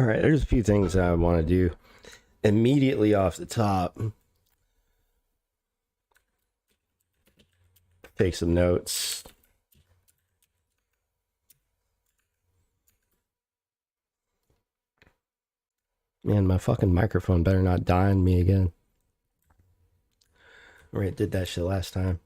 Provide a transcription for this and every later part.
All right, there's a few things I want to do immediately off the top. Take some notes. Man, my fucking microphone better not die on me again. All right, did that shit last time.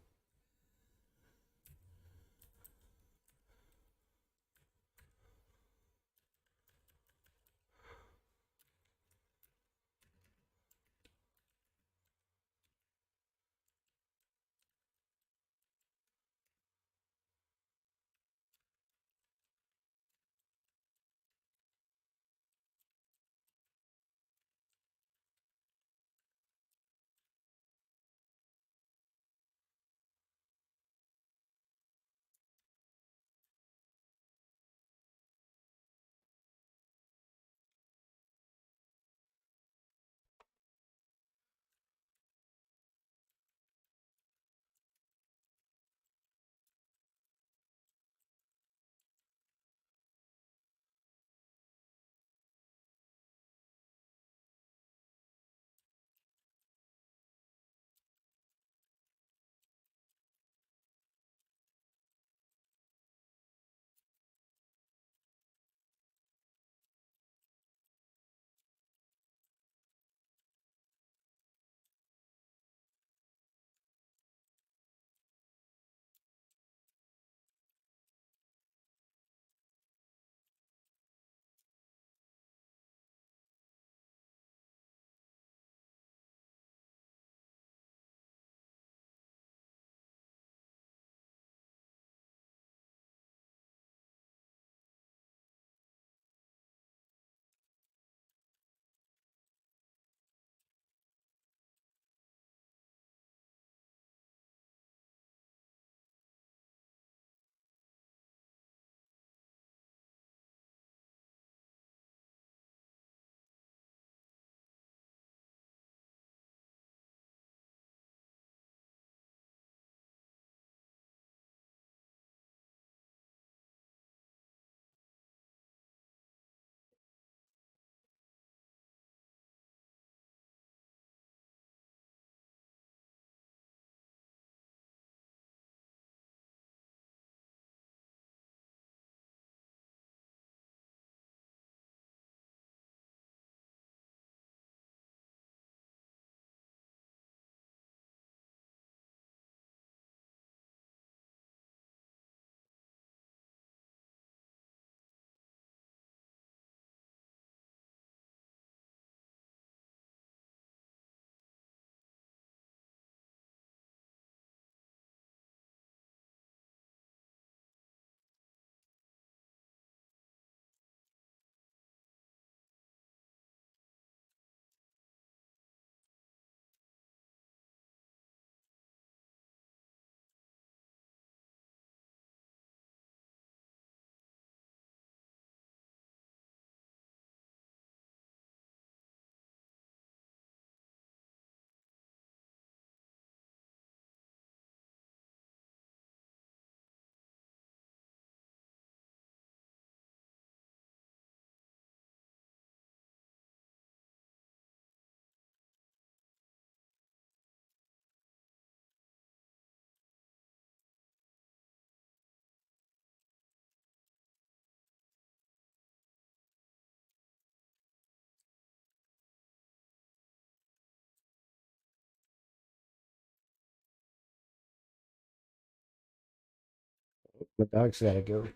My dog's gotta go.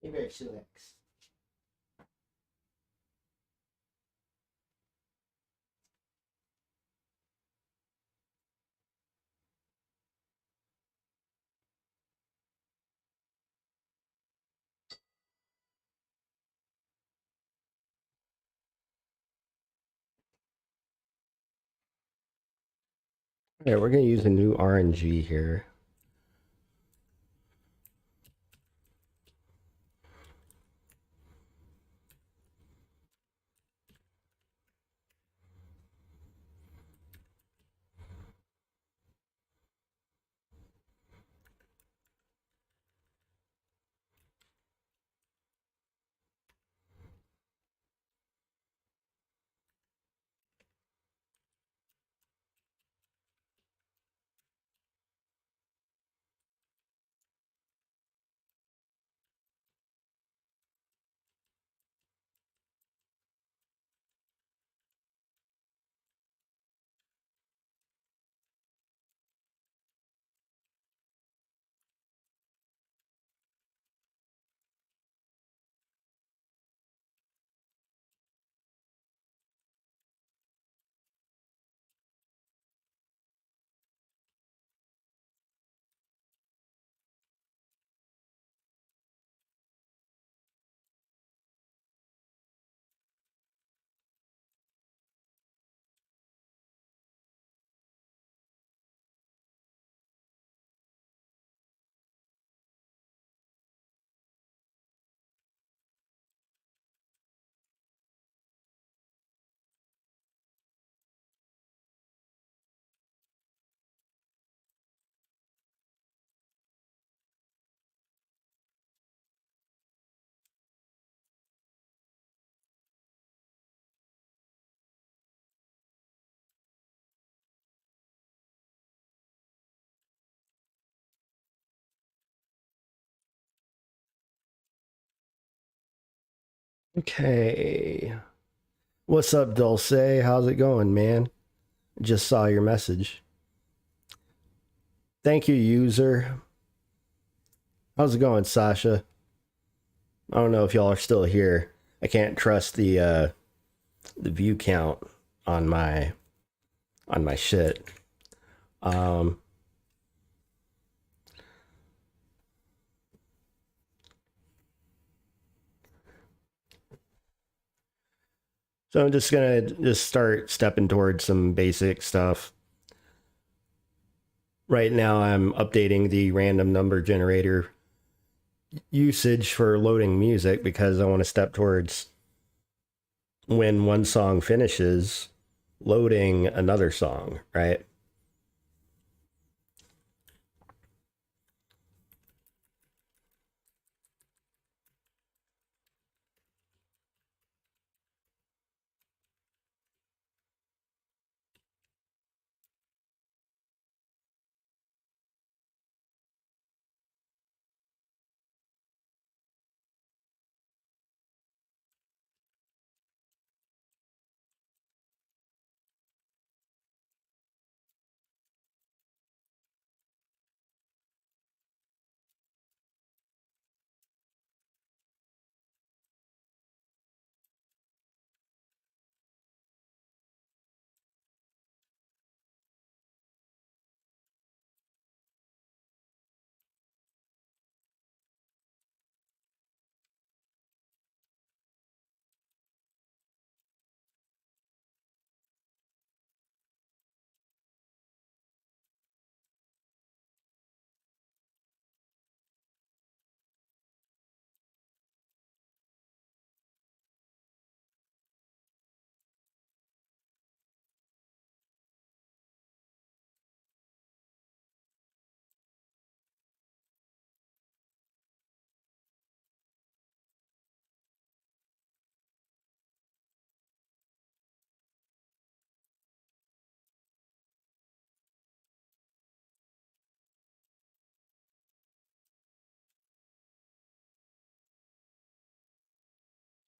Maybe I should X. Yeah, we're gonna use a new RNG here. Okay. What's up, Dulce? How's it going, man? Just saw your message. Thank you, user. How's it going, Sasha? I don't know if y'all are still here. I can't trust the view count on my shit. Um so I'm just gonna start stepping towards some basic stuff. Right now I'm updating the random number generator usage for loading music because I want to step towards when one song finishes loading another song, right?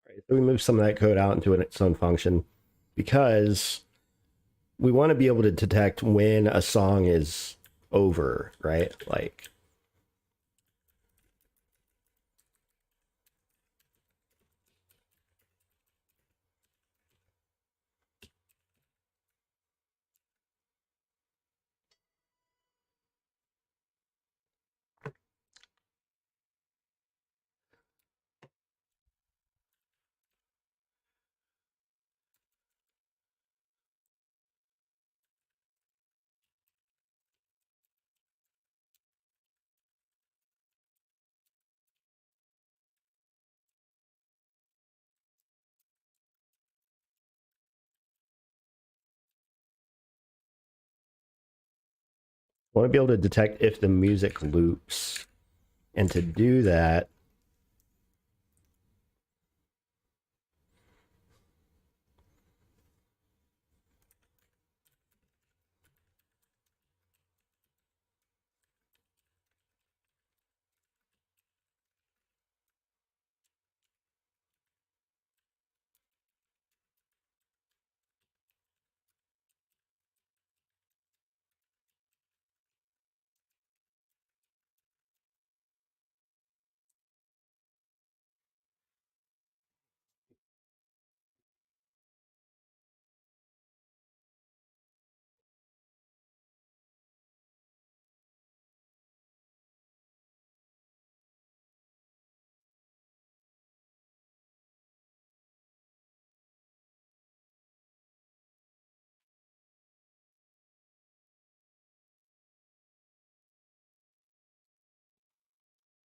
Right. So we move some of that code out into its own function because we want to be able to detect when a song is over, right? Like I want to be able to detect if the music loops. And to do that,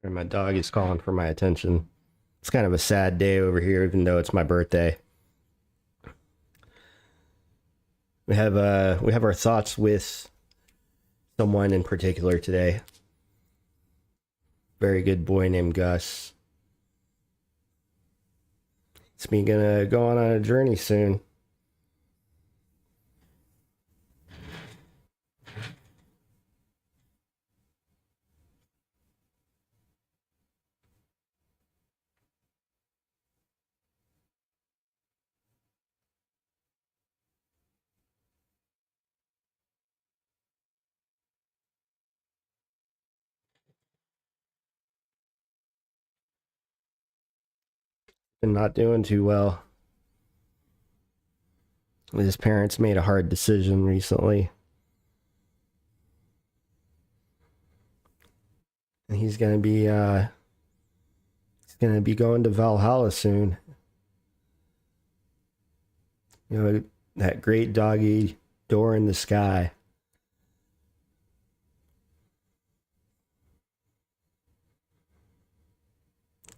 and my dog is calling for my attention. It's kind of a sad day over here, even though it's my birthday. We have our thoughts with someone in particular today. Very good boy named Gus. It's me gonna go on a journey soon. Been not doing too well. His parents made a hard decision recently. And he's gonna be going to Valhalla soon. You know, that great doggy door in the sky.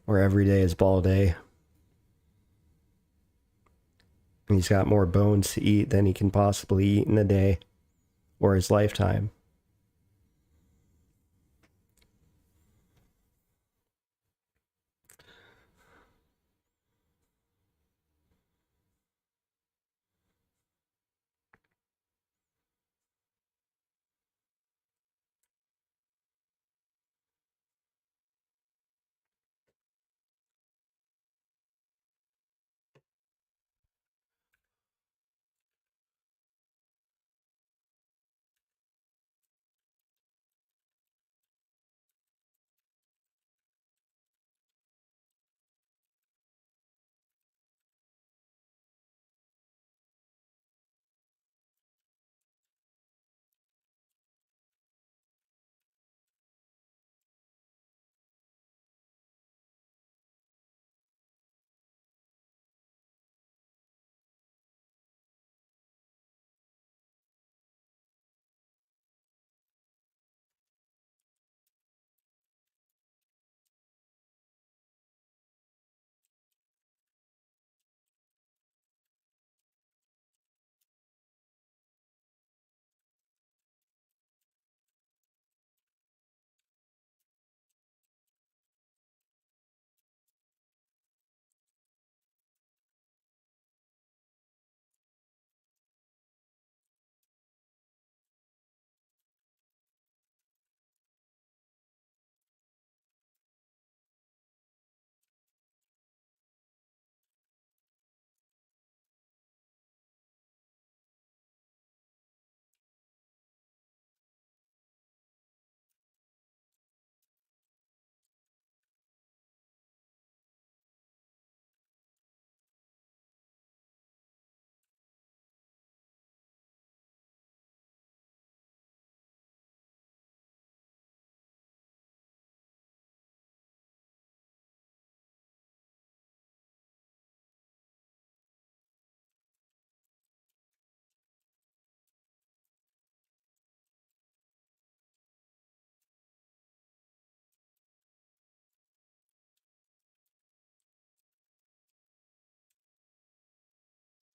Where every day is ball day. And he's got more bones to eat than he can possibly eat in a day or his lifetime.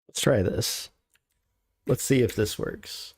Let's try this. Let's see if this works.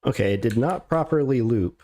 Okay, it did not properly loop.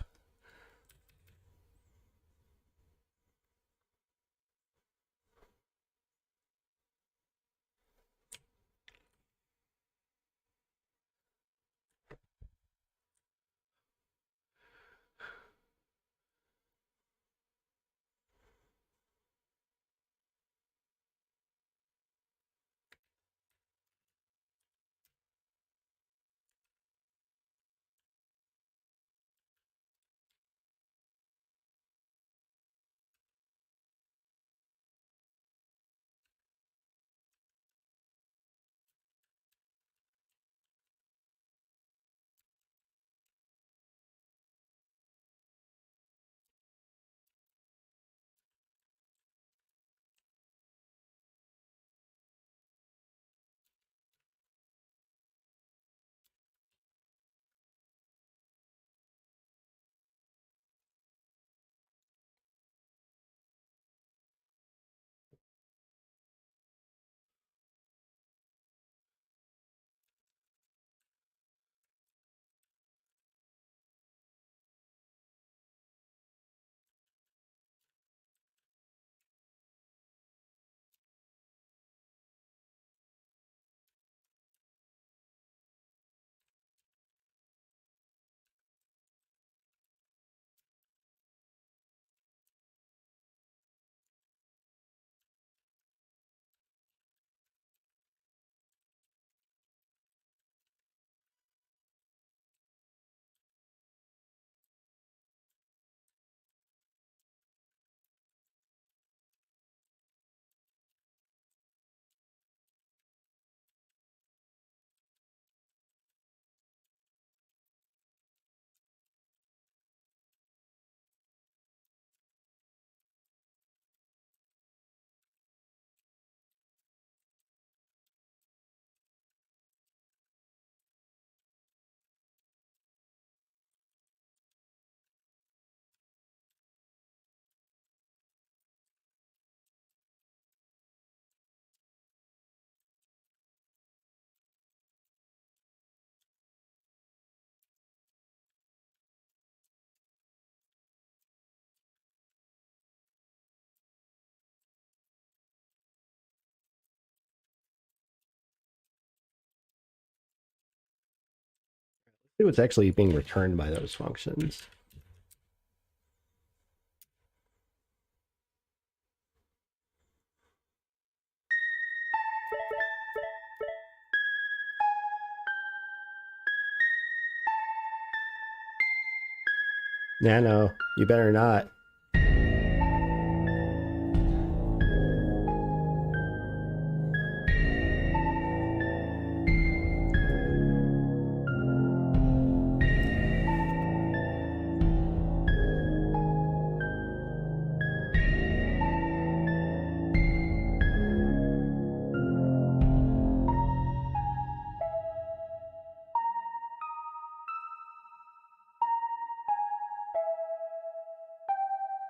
See what's actually being returned by those functions. Nano, you better not.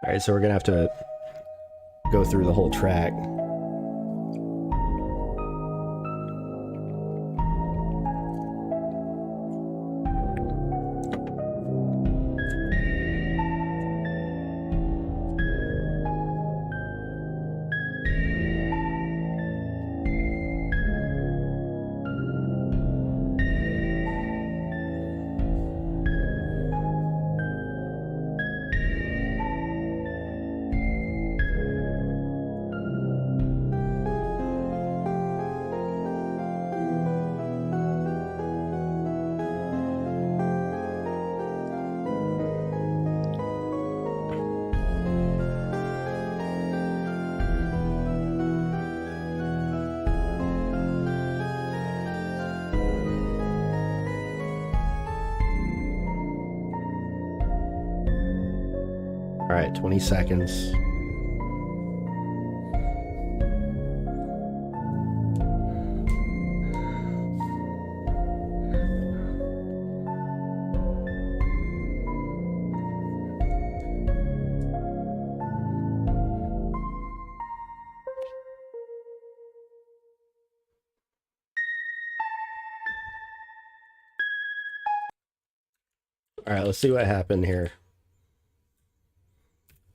All right, so we're gonna have to go through the whole track. All right, 20 seconds. All right, let's see what happened here.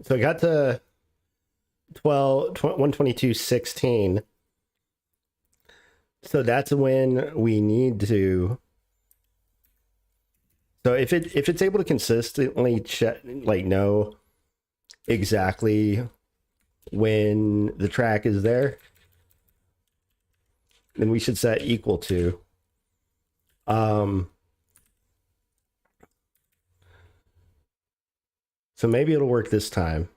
So I got to 122.16. So that's when we need to. So if it's able to consistently check, like, know exactly when the track is there, then we should set equal to. So maybe it'll work this time.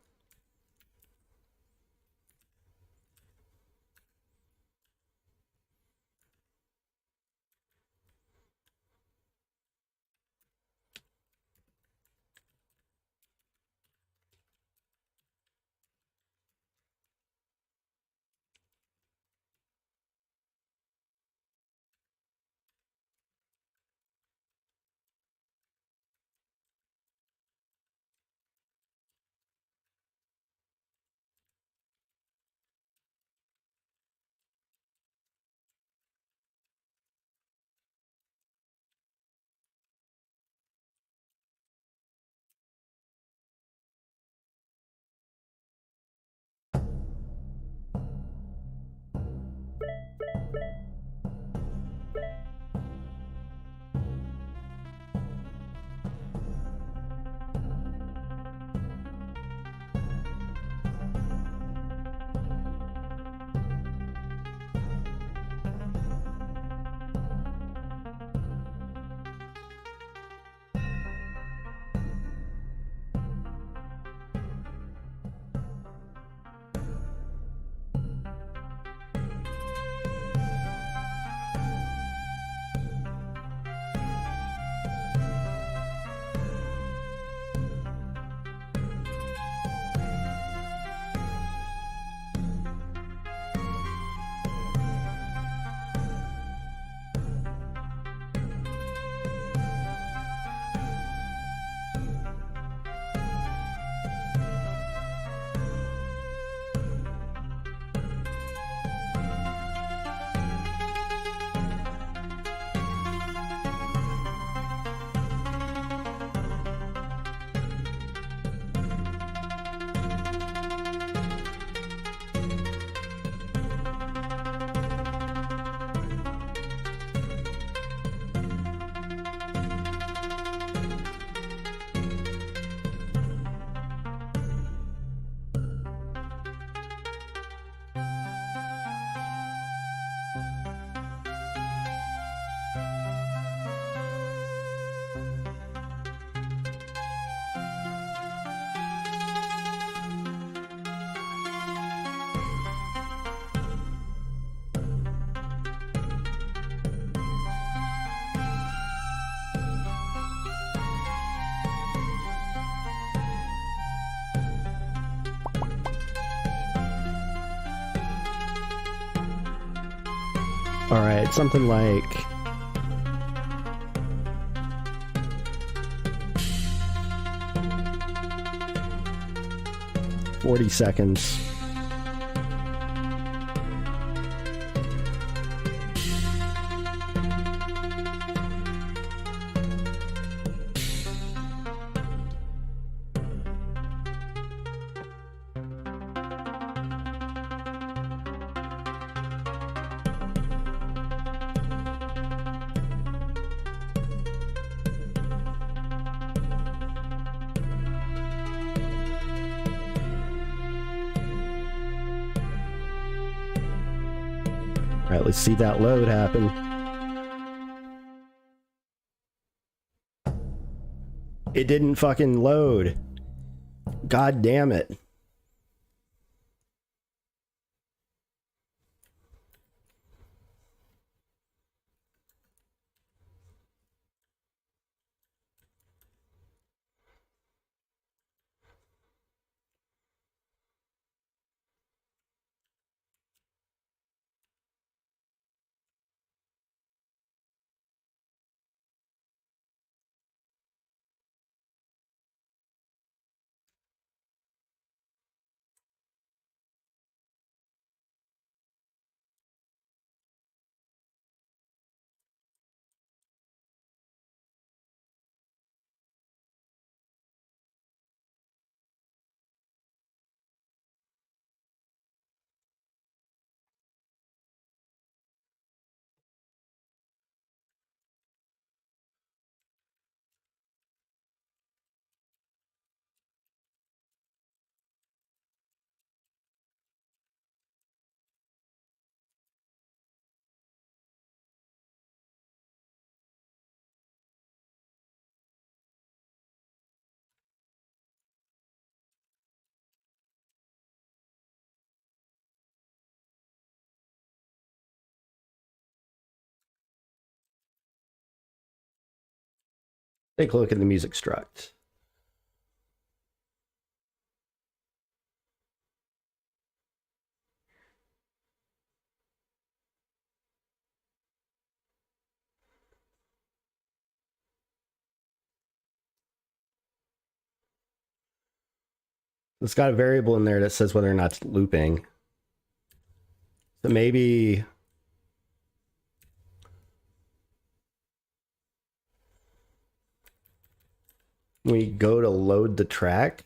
All right, something like 40 seconds. All right, let's see that load happen. It didn't fucking load. God damn it. Take a look at the music struct. It's got a variable in there that says whether or not it's looping. So maybe when we go to load the track,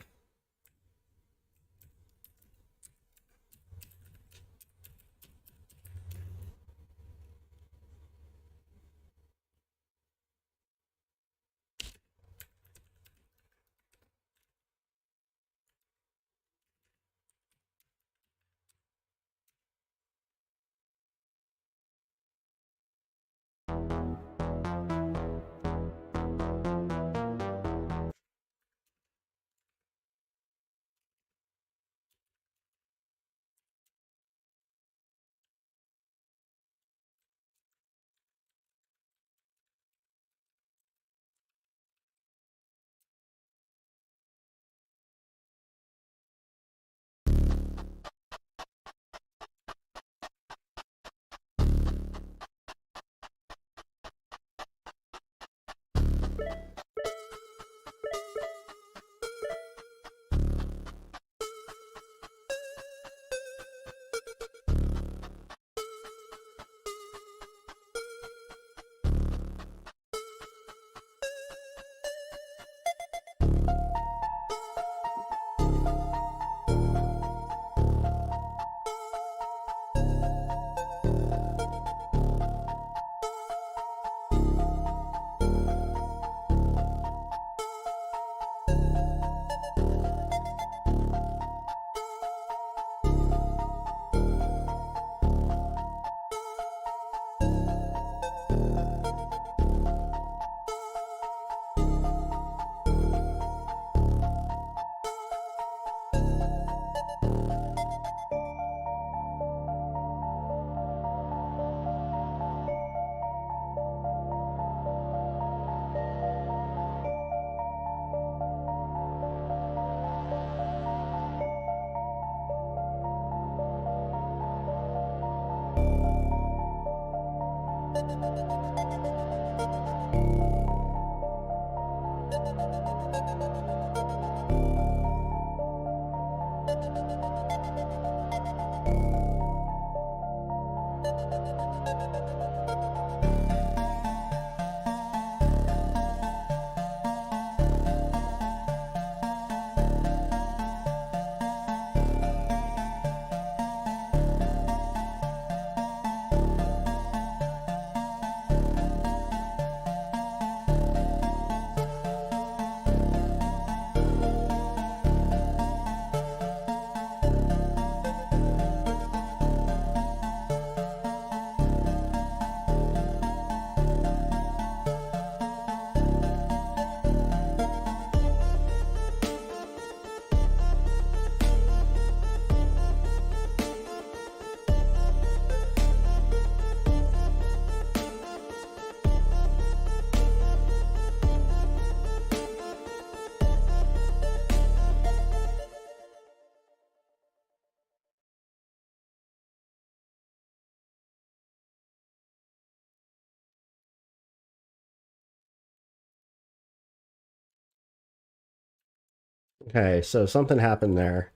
okay, so something happened there.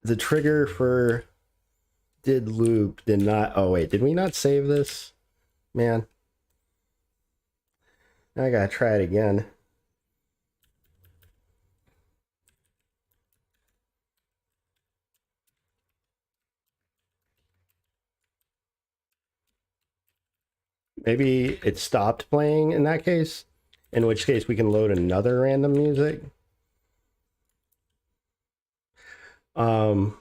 The trigger for did loop did not, oh wait, did we not save this? Man, now I gotta try it again. Maybe it stopped playing in that case, in which case we can load another random music. Um,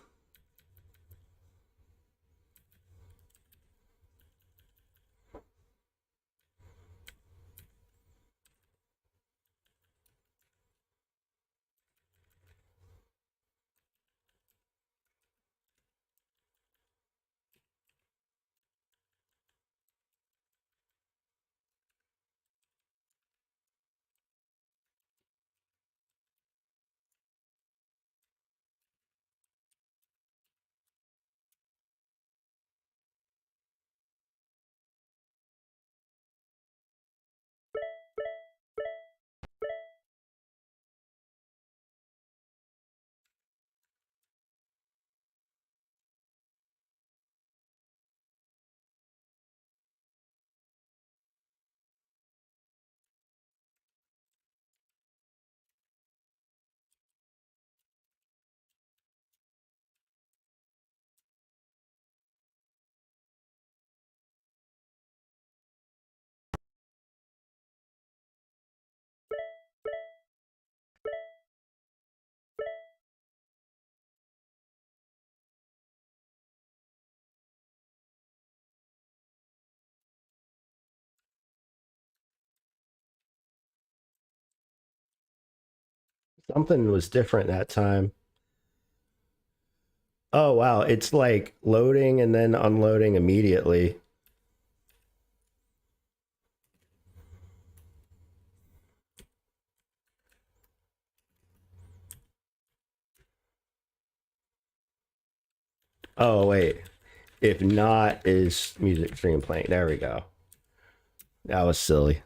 Something was different that time. Oh wow, it's like loading and then unloading immediately. Oh wait. If not, is music stream playing? There we go. That was silly.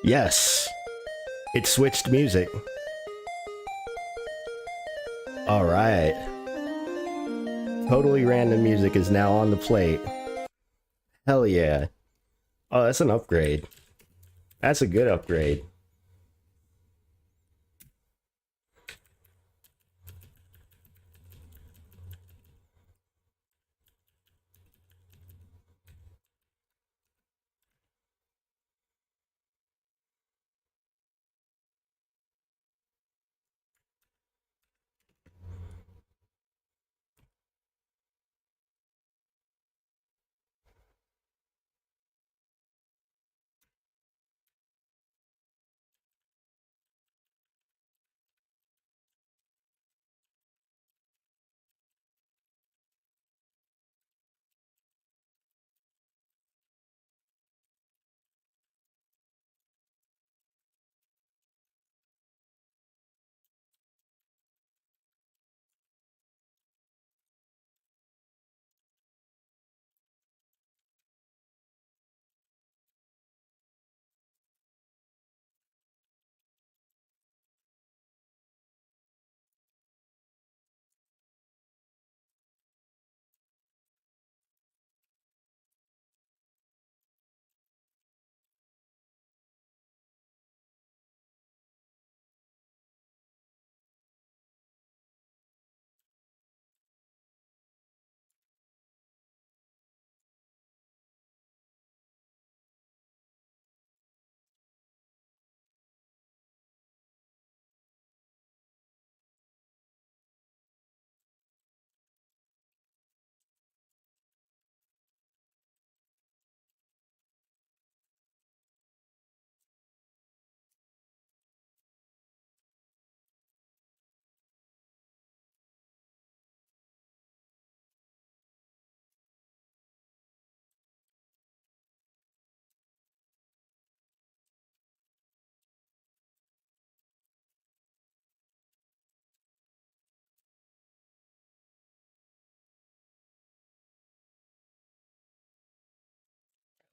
Yes, it switched music. All right. Totally random music is now on the plate. Hell yeah. Oh, that's an upgrade. That's a good upgrade.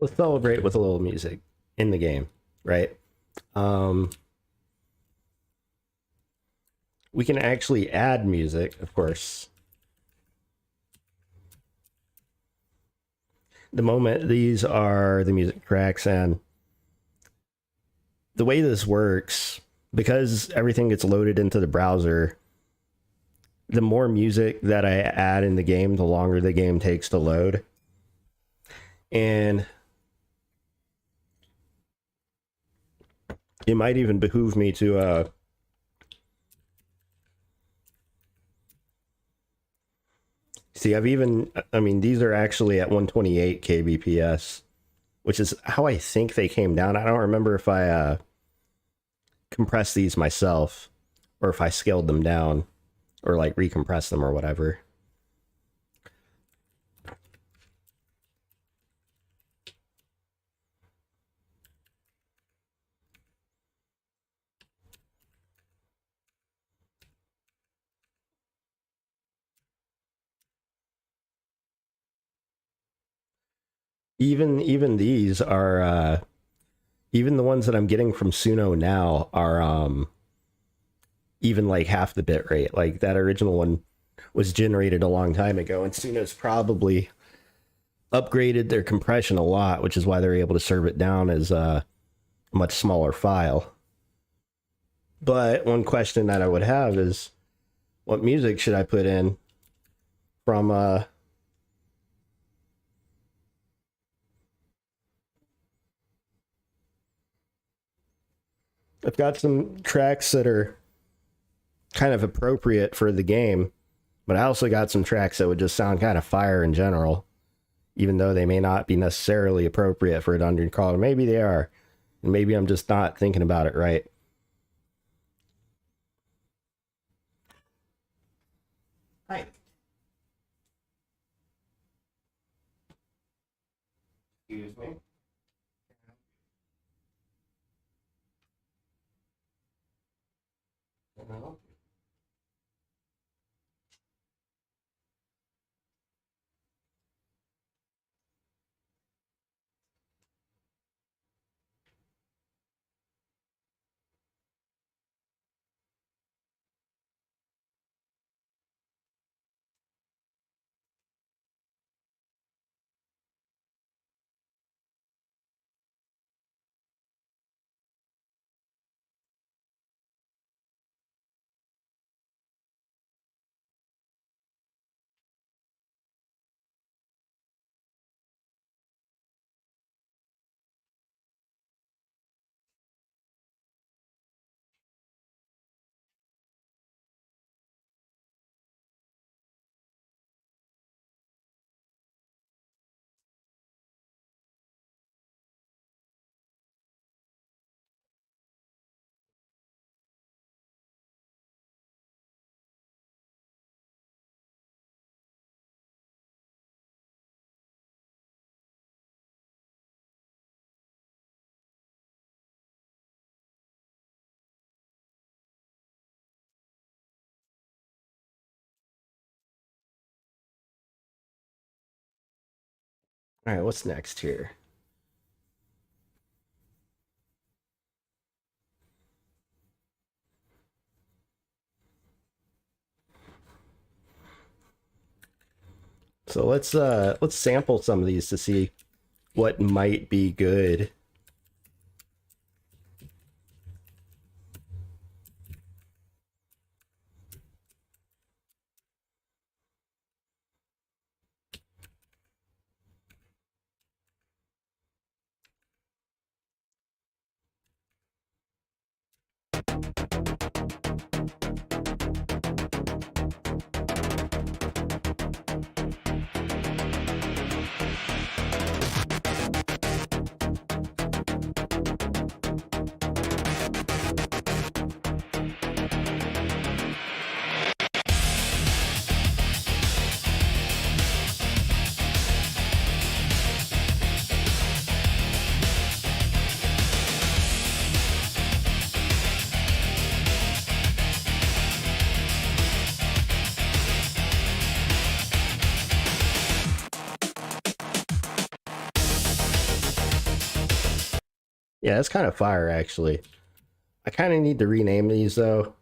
let's celebrate with a little music in the game, right? We can actually add music, of course. The moment these are the music tracks, and the way this works, because everything gets loaded into the browser, the more music that I add in the game, the longer the game takes to load. And it might even behoove me to see, I mean, these are actually at 128 kbps, which is how I think they came down. I don't remember if I compressed these myself or if I scaled them down or like recompressed them or whatever. Even these are even the ones that I'm getting from Suno now are even like half the bit rate. Like that original one was generated a long time ago, and Suno's probably upgraded their compression a lot, which is why they're able to serve it down as a much smaller file. But one question that I would have is, what music should I put in from I've got some tracks that are kind of appropriate for the game, but I also got some tracks that would just sound kind of fire in general, even though they may not be necessarily appropriate for a dungeon crawler. Maybe they are, and maybe I'm just not thinking about it right. Hi. Excuse me. No. All right, what's next here? So let's sample some of these to see what might be good. Yeah, it's kind of fire actually. I kind of need to rename these though.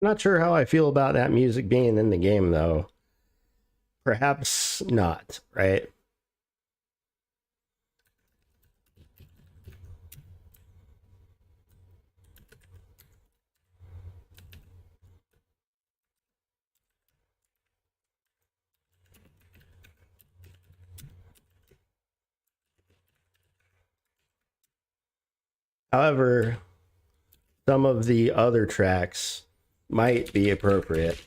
Not sure how I feel about that music being in the game though. Perhaps not, right? However, some of the other tracks might be appropriate.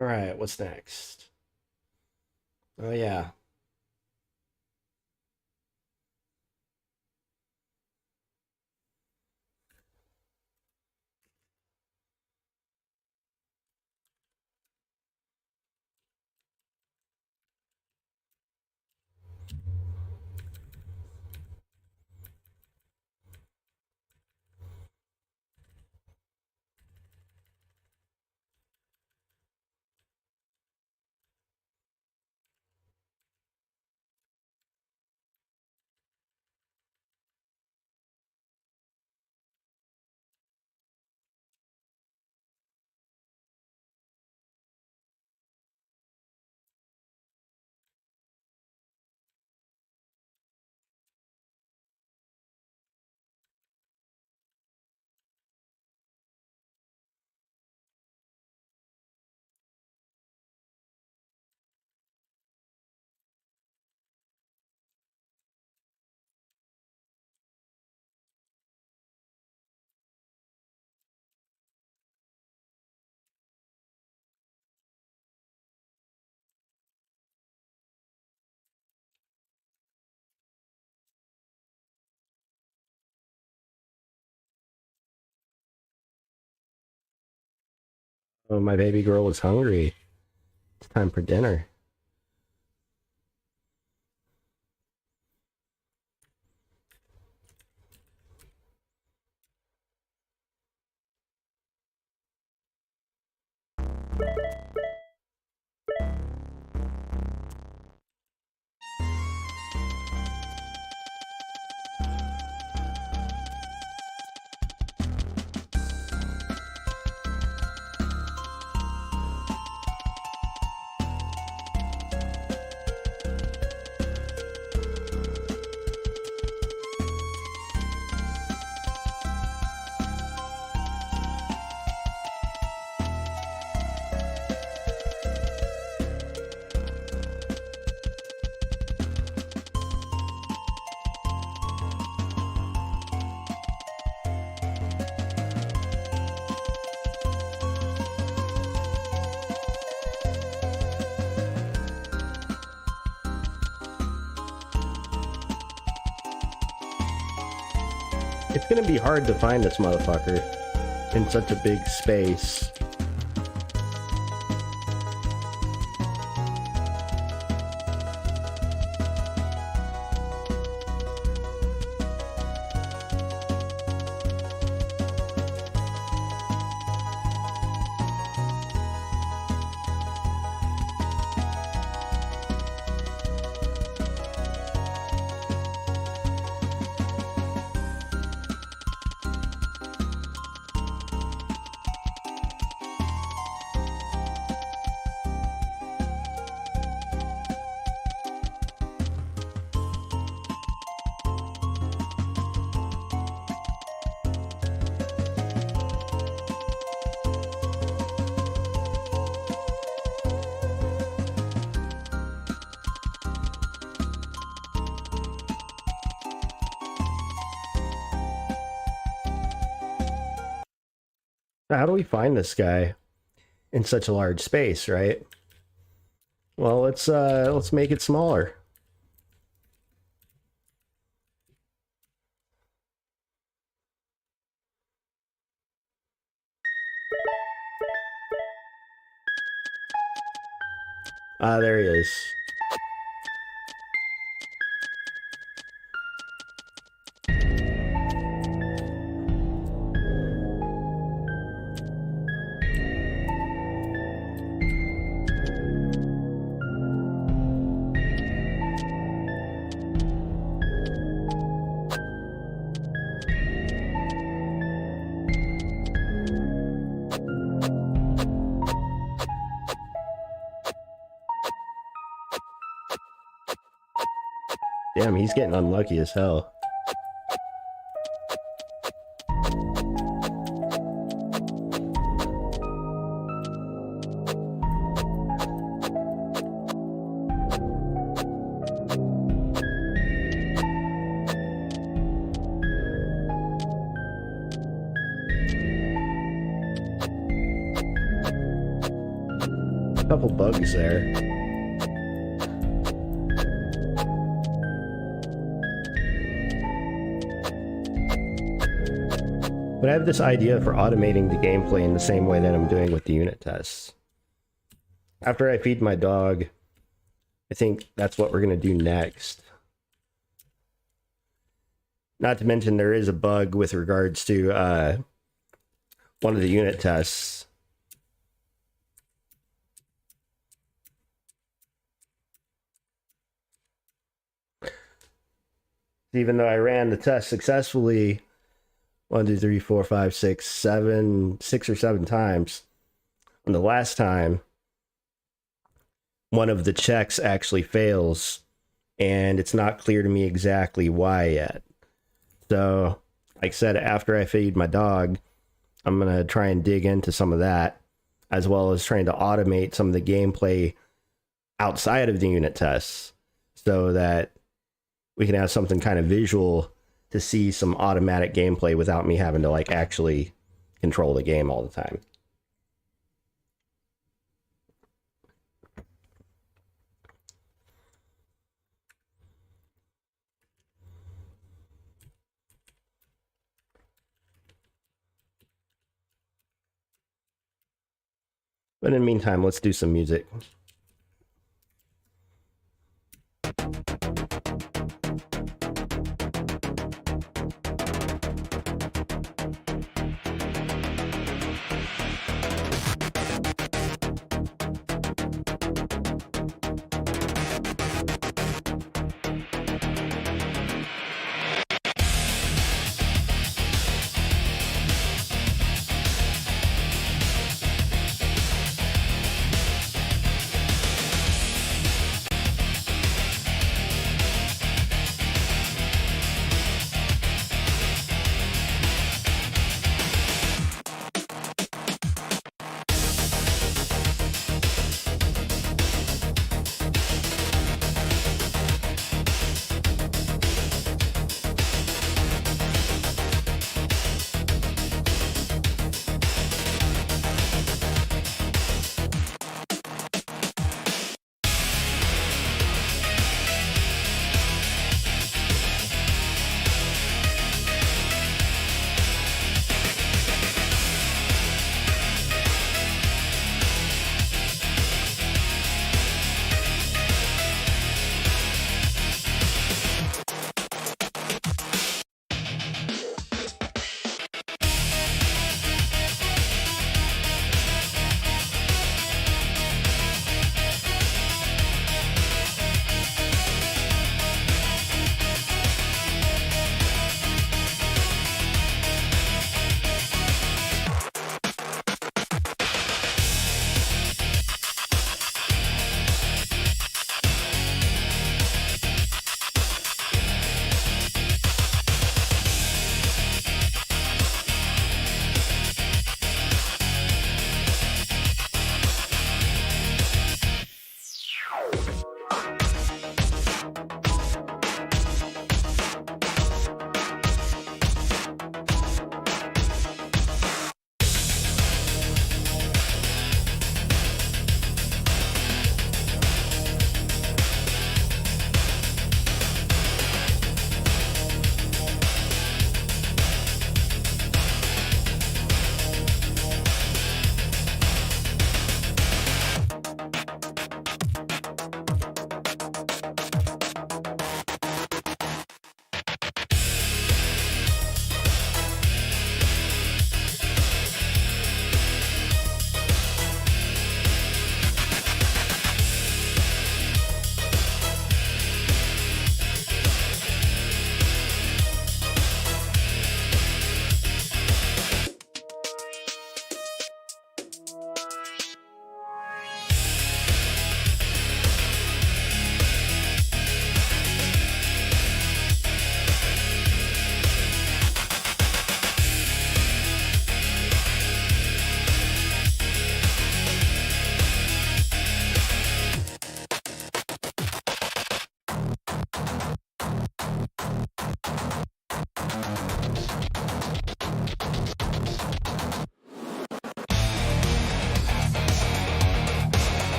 All right, what's next? Oh, yeah. Oh, my baby girl was hungry. It's time for dinner. It's gonna be hard to find this motherfucker in such a big space. How do we find this guy in such a large space, right? Well, let's make it smaller. Ah, there he is. Damn, he's getting unlucky as hell. couple bugs there. But I have this idea for automating the gameplay in the same way that I'm doing with the unit tests. After I feed my dog, I think that's what we're going to do next. Not to mention there is a bug with regards to one of the unit tests. Even though I ran the test successfully 1, 2, 3, 4, 5, 6, 7, 6 or 7 times, and the last time one of the checks actually fails, and it's not clear to me exactly why yet. So, like I said, after I feed my dog, I'm going to try and dig into some of that, as well as trying to automate some of the gameplay outside of the unit tests, so that we can have something kind of visual to see some automatic gameplay without me having to like actually control the game all the time. But in the meantime, let's do some music.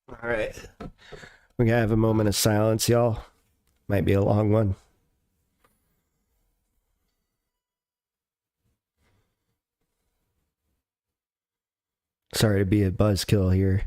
All right. We're going to have a moment of silence, y'all. Might be a long one. Sorry to be a buzzkill here.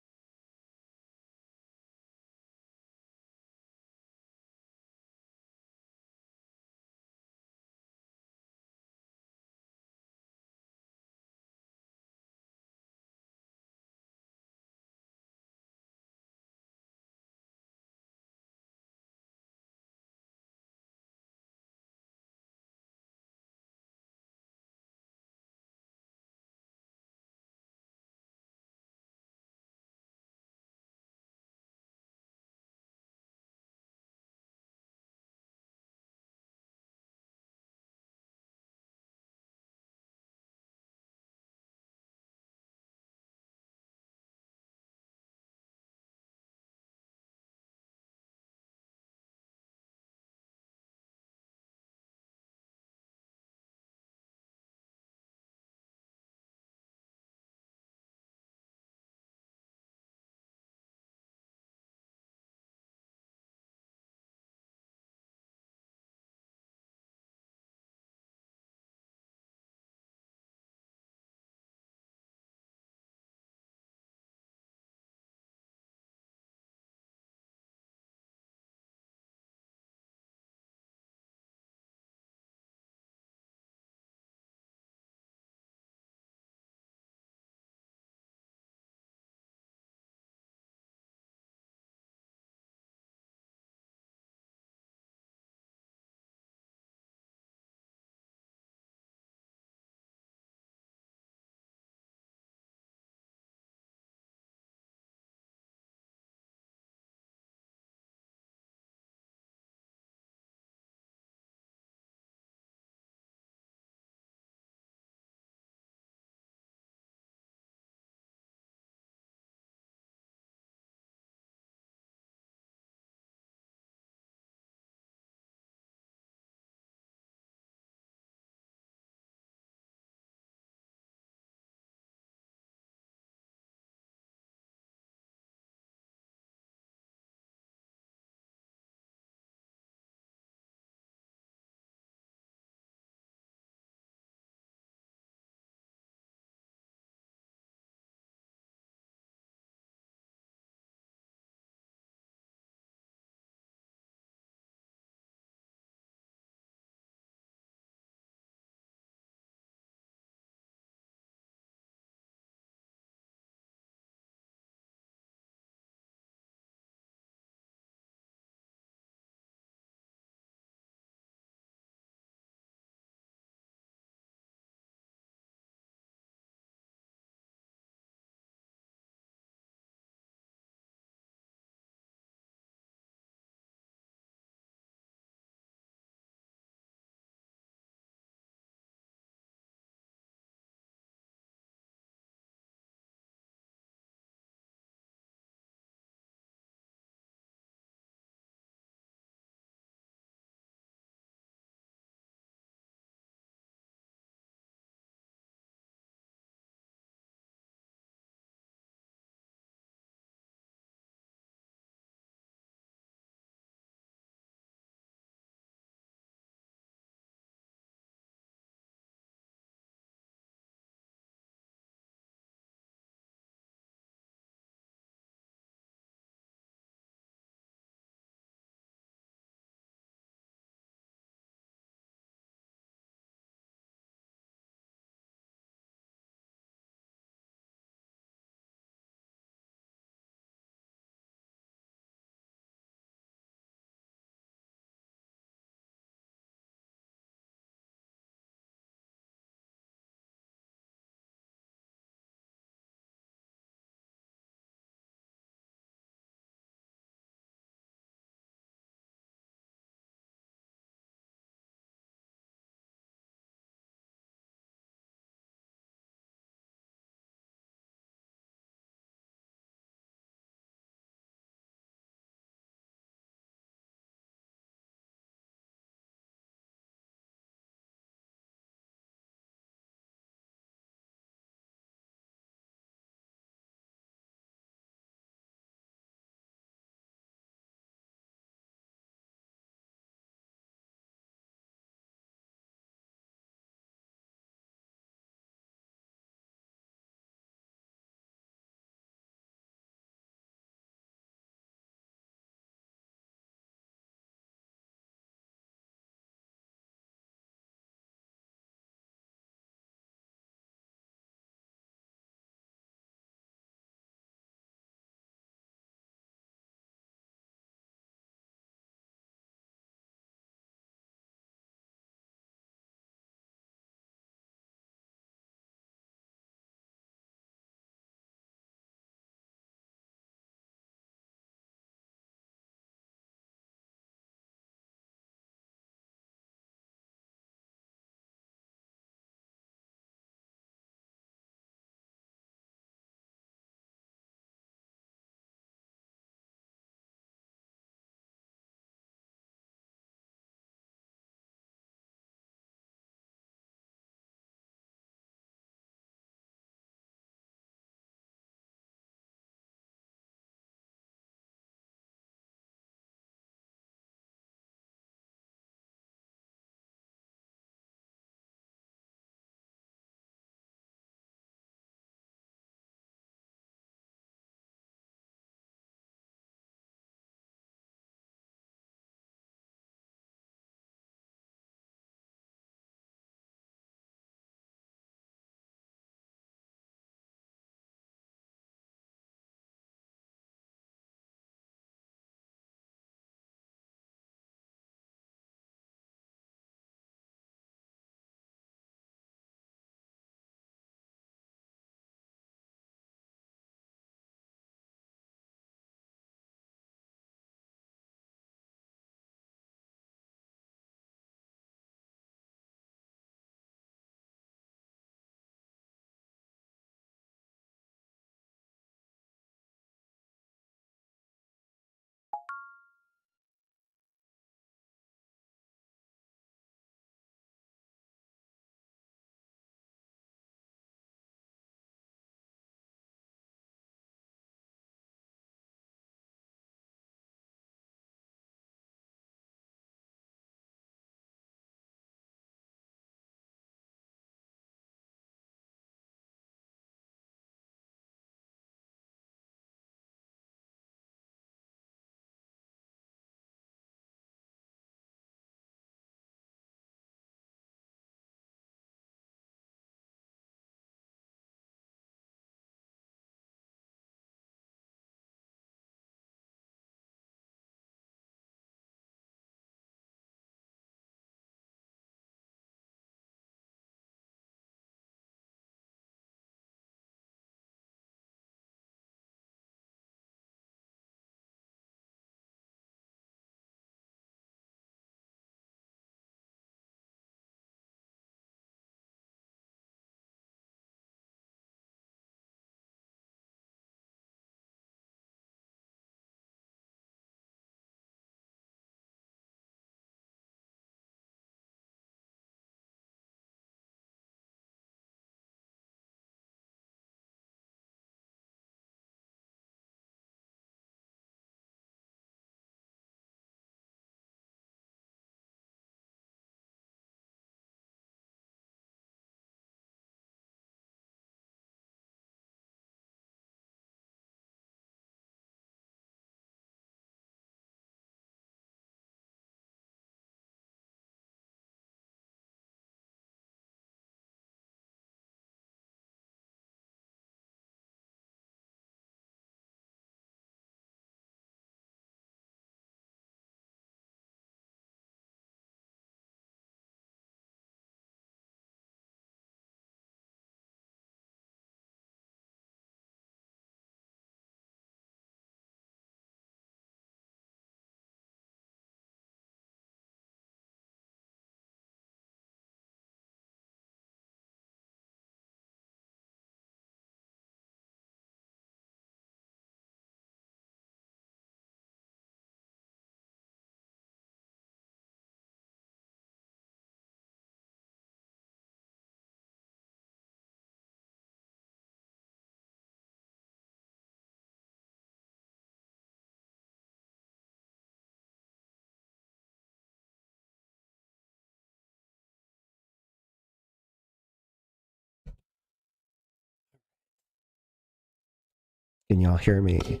Can y'all hear me?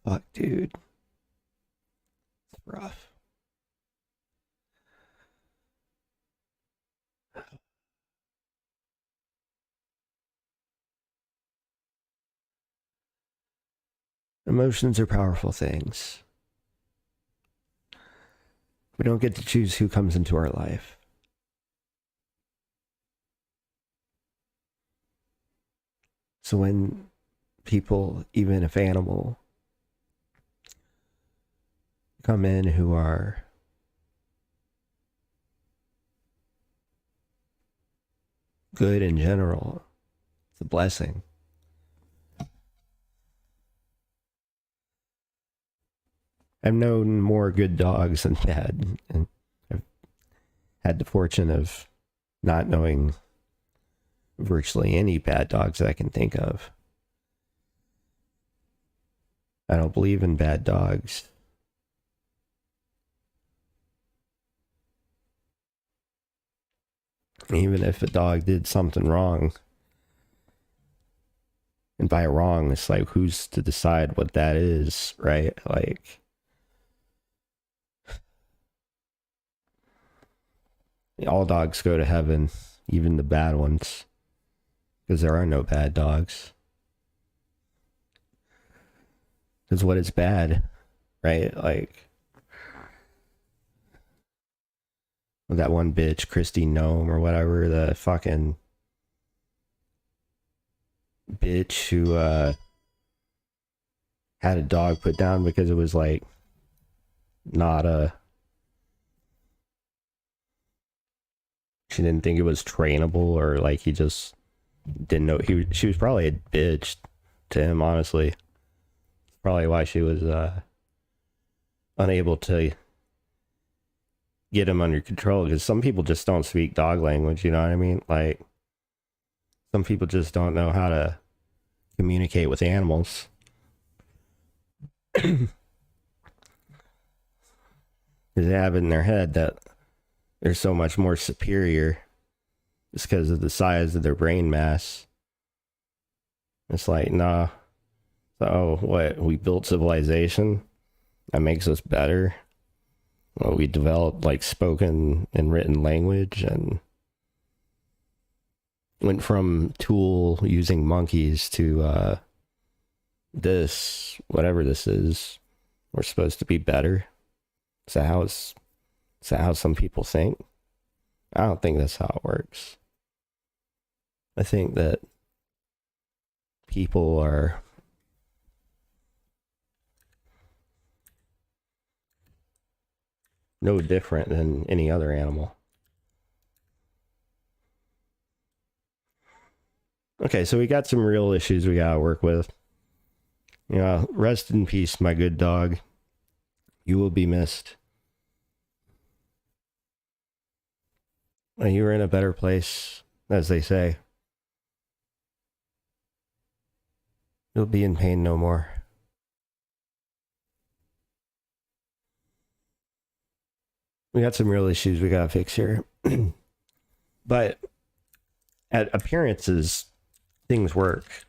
Fuck, dude. It's rough. Emotions are powerful things. We don't get to choose who comes into our life. So when people, even if animal, come in who are good in general, it's a blessing. I've known more good dogs than bad, and I've had the fortune of not knowing virtually any bad dogs that I can think of. I don't believe in bad dogs. Even if a dog did something wrong, and by wrong, it's like, who's to decide what that is, right? Like, all dogs go to heaven, even the bad ones, because there are no bad dogs. Because what is bad, right? Like, that one bitch, Christy Gnome or whatever, the fucking bitch who had a dog put down because it was like not she didn't think it was trainable, or like he just didn't know she was probably a bitch to him, honestly. Probably why she was unable to get him under control, because some people just don't speak dog language, you know what I mean? Like, some people just don't know how to communicate with animals. Because they have it in their head that they're so much more superior just because of the size of their brain mass. It's like, nah. So, what? We built civilization? That makes us better? Well, we developed like spoken and written language and went from tool using monkeys to this, whatever this is. We're supposed to be better. Is that how some people think? I don't think that's how it works. I think that people are no different than any other animal. Okay, so we got some real issues we gotta work with. You know, rest in peace, my good dog. You will be missed. You were in a better place, as they say. You'll be in pain no more. We got some real issues we gotta fix here. But at appearances, things work.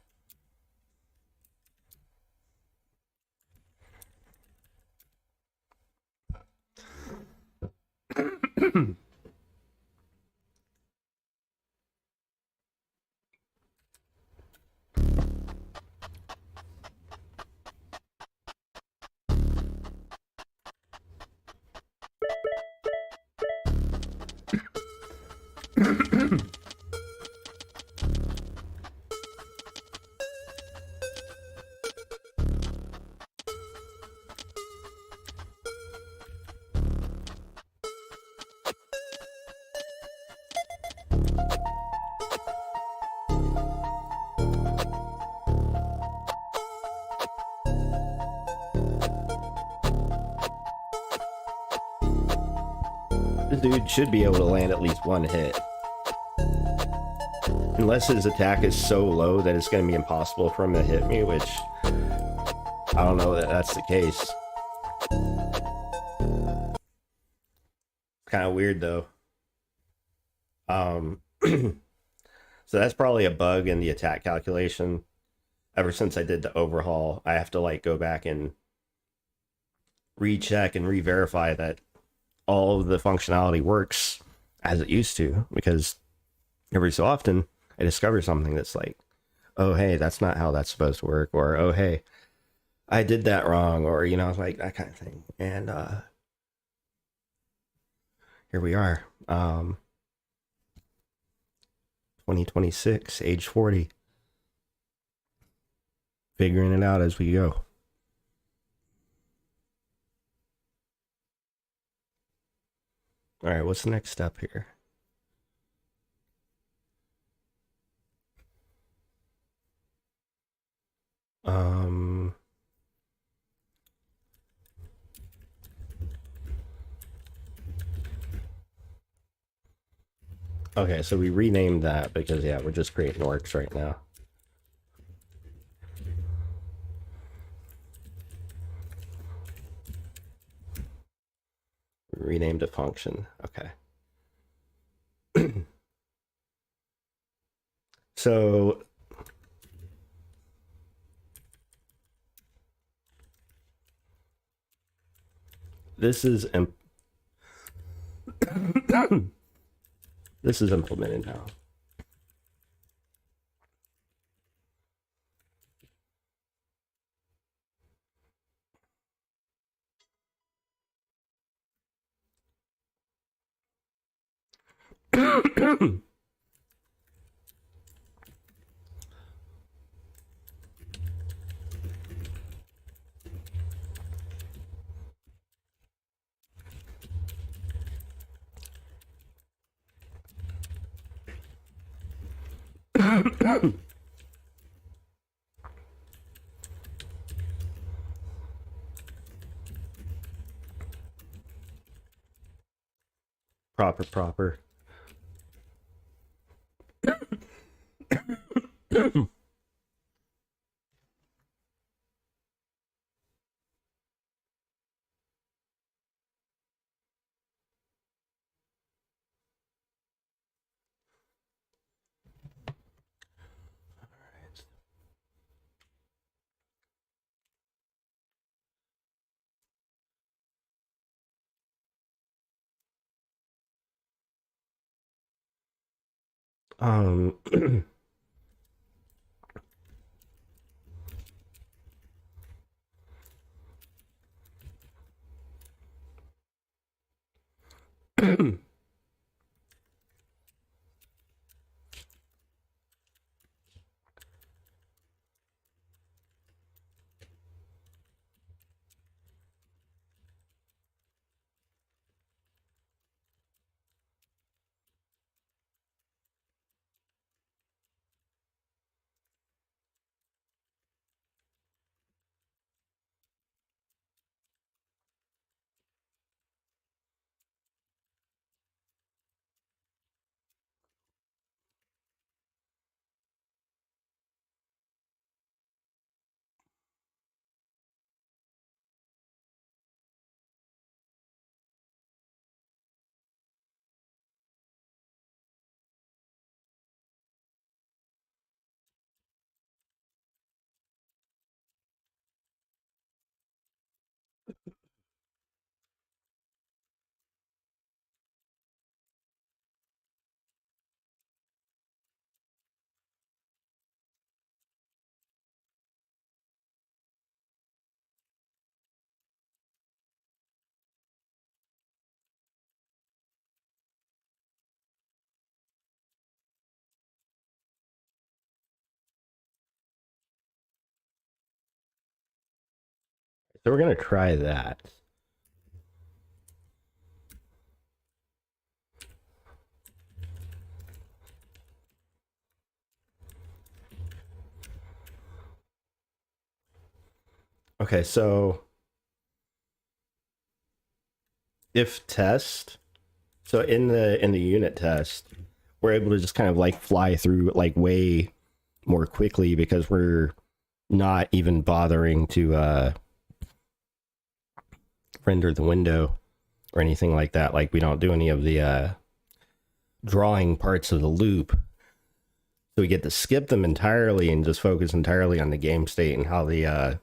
This dude should be able to land at least one hit. Unless his attack is so low that it's going to be impossible for him to hit me, which I don't know that that's the case. Kind of weird though. So So that's probably a bug in the attack calculation. Ever since I did the overhaul, I have to like go back and recheck and re-verify that all of the functionality works as it used to, because every so often I discover something that's like, oh hey, that's not how that's supposed to work, or oh hey, I did that wrong, or you know, like that kind of thing. And here we are, 2026, age 40, figuring it out as we go. All right, what's the next step here? Okay, so we renamed that because, yeah, we're just creating orcs right now. We renamed a function. Okay. So this is this is implemented now. Proper. So we're gonna try that. Okay, so if test, so in the unit test, we're able to just kind of like fly through like way more quickly because we're not even bothering to render the window or anything like that. Like we don't do any of the drawing parts of the loop. So we get to skip them entirely and just focus entirely on the game state and how the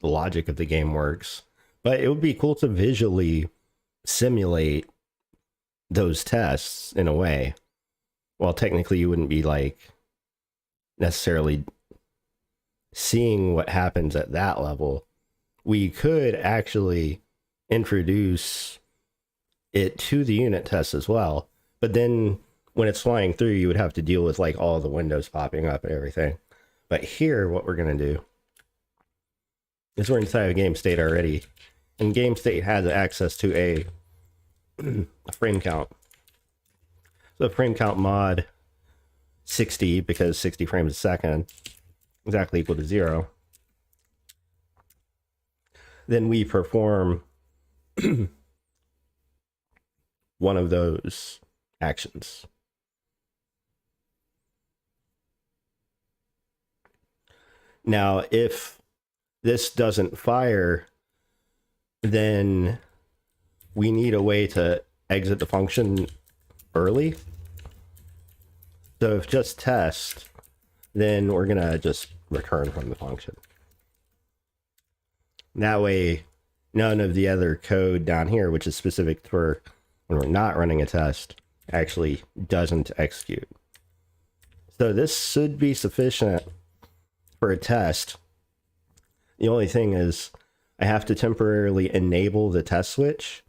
logic of the game works. But it would be cool to visually simulate those tests in a way. Well, technically you wouldn't be like necessarily seeing what happens at that level. We could actually introduce it to the unit test as well, but then when it's flying through, you would have to deal with like all the windows popping up and everything. But here, what we're going to do is we're inside of game state already, and game state has access to a frame count. So frame count mod 60, because 60 frames a second, exactly equal to 0. Then we perform one of those actions. Now, if this doesn't fire, then we need a way to exit the function early. So if just test, then we're gonna just return from the function. That way, none of the other code down here, which is specific for when we're not running a test, actually doesn't execute. So this should be sufficient for a test. The only thing is I have to temporarily enable the test switch.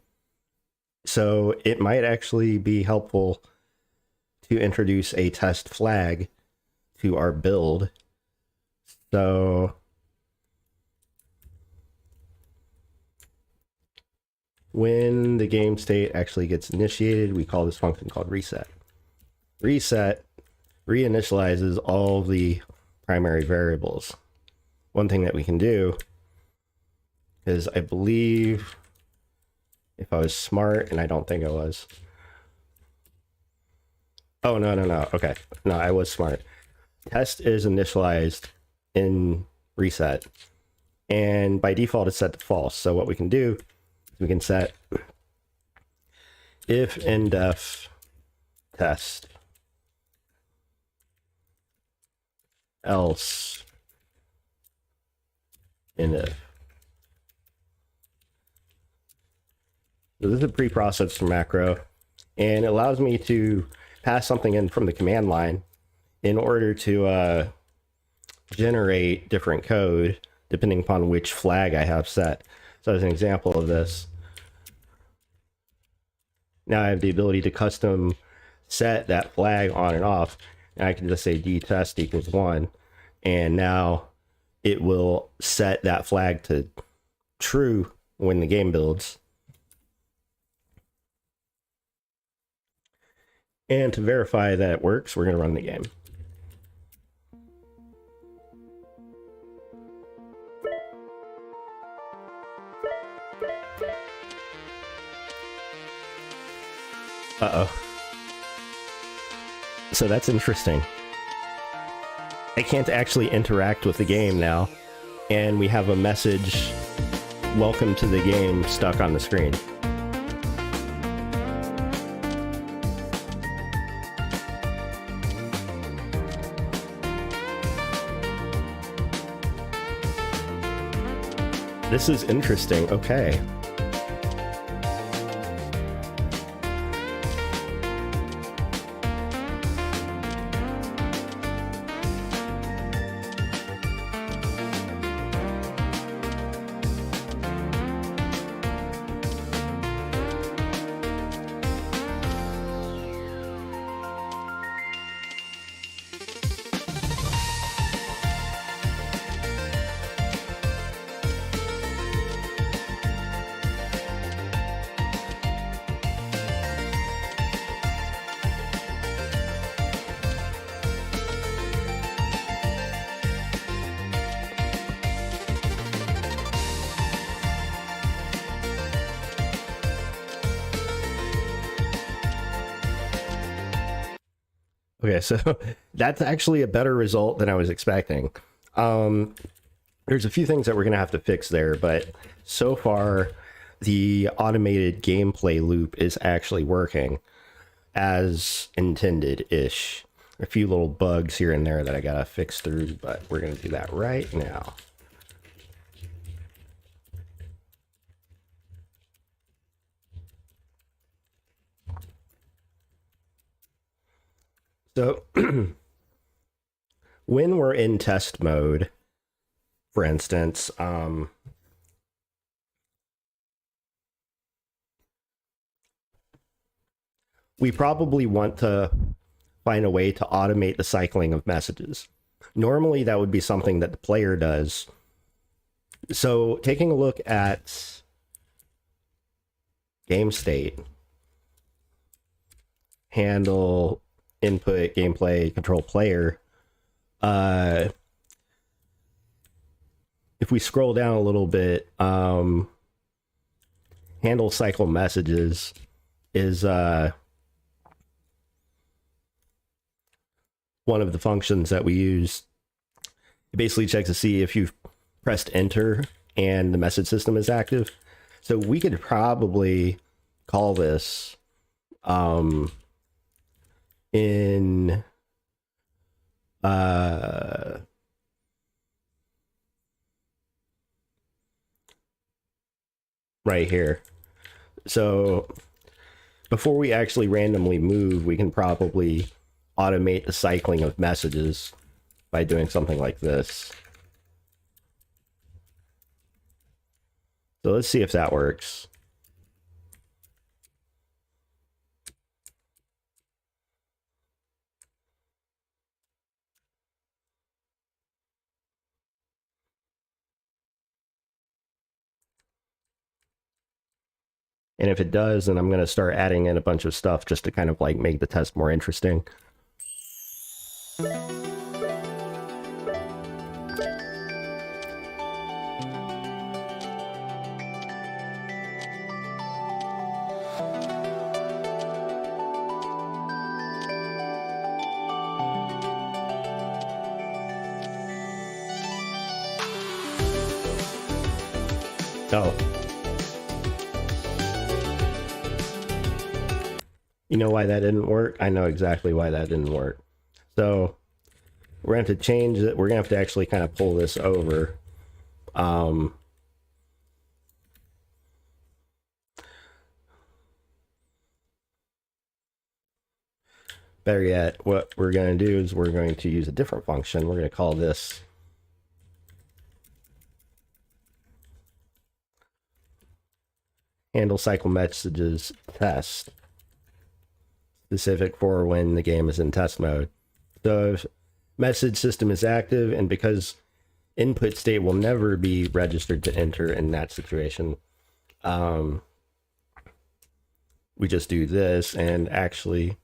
So it might actually be helpful to introduce a test flag to our build. So when the game state actually gets initiated, we call this function called reset. Reset reinitializes all the primary variables. One thing that we can do is, I believe, if I was smart, and I don't think I was. Oh, no. Okay. No, I was smart. Test is initialized in reset, and by default it's set to false. So what we can do, we can set if indef test else indef. So this is a pre-processed macro, and it allows me to pass something in from the command line in order to generate different code depending upon which flag I have set. So as an example of this, now I have the ability to custom set that flag on and off, and I can just say dtest equals 1, and now it will set that flag to true when the game builds. And to verify that it works, we're going to run the game. Uh-oh. So that's interesting. I can't actually interact with the game now, and we have a message, "Welcome to the game," stuck on the screen. This is interesting. Okay. Okay, so that's actually a better result than I was expecting. There's a few things that we're going to have to fix there, but so far the automated gameplay loop is actually working as intended-ish. a few little bugs here and there that I gotta fix through, but we're gonna do that right now. So when we're in test mode, for instance, we probably want to find a way to automate the cycling of messages. Normally, that would be something that the player does. So taking a look at game state, handle, input, gameplay, control player, if we scroll down a little bit, handle cycle messages is one of the functions that we use. It basically checks to see if you've pressed enter and the message system is active. So we could probably call this in right here. So before we actually randomly move, we can probably automate the cycling of messages by doing something like this. So let's see if that works. And if it does, then I'm going to start adding in a bunch of stuff just to kind of like make the test more interesting. Oh. You know why that didn't work? I know exactly why that didn't work. So we're going to have to change it. We're going to have to actually kind of pull this over. Better yet, what we're going to do is we're going to use a different function. We're going to call this handle cycle messages test, specific for when the game is in test mode. So if message system is active, and because input state will never be registered to enter in that situation, we just do this, and actually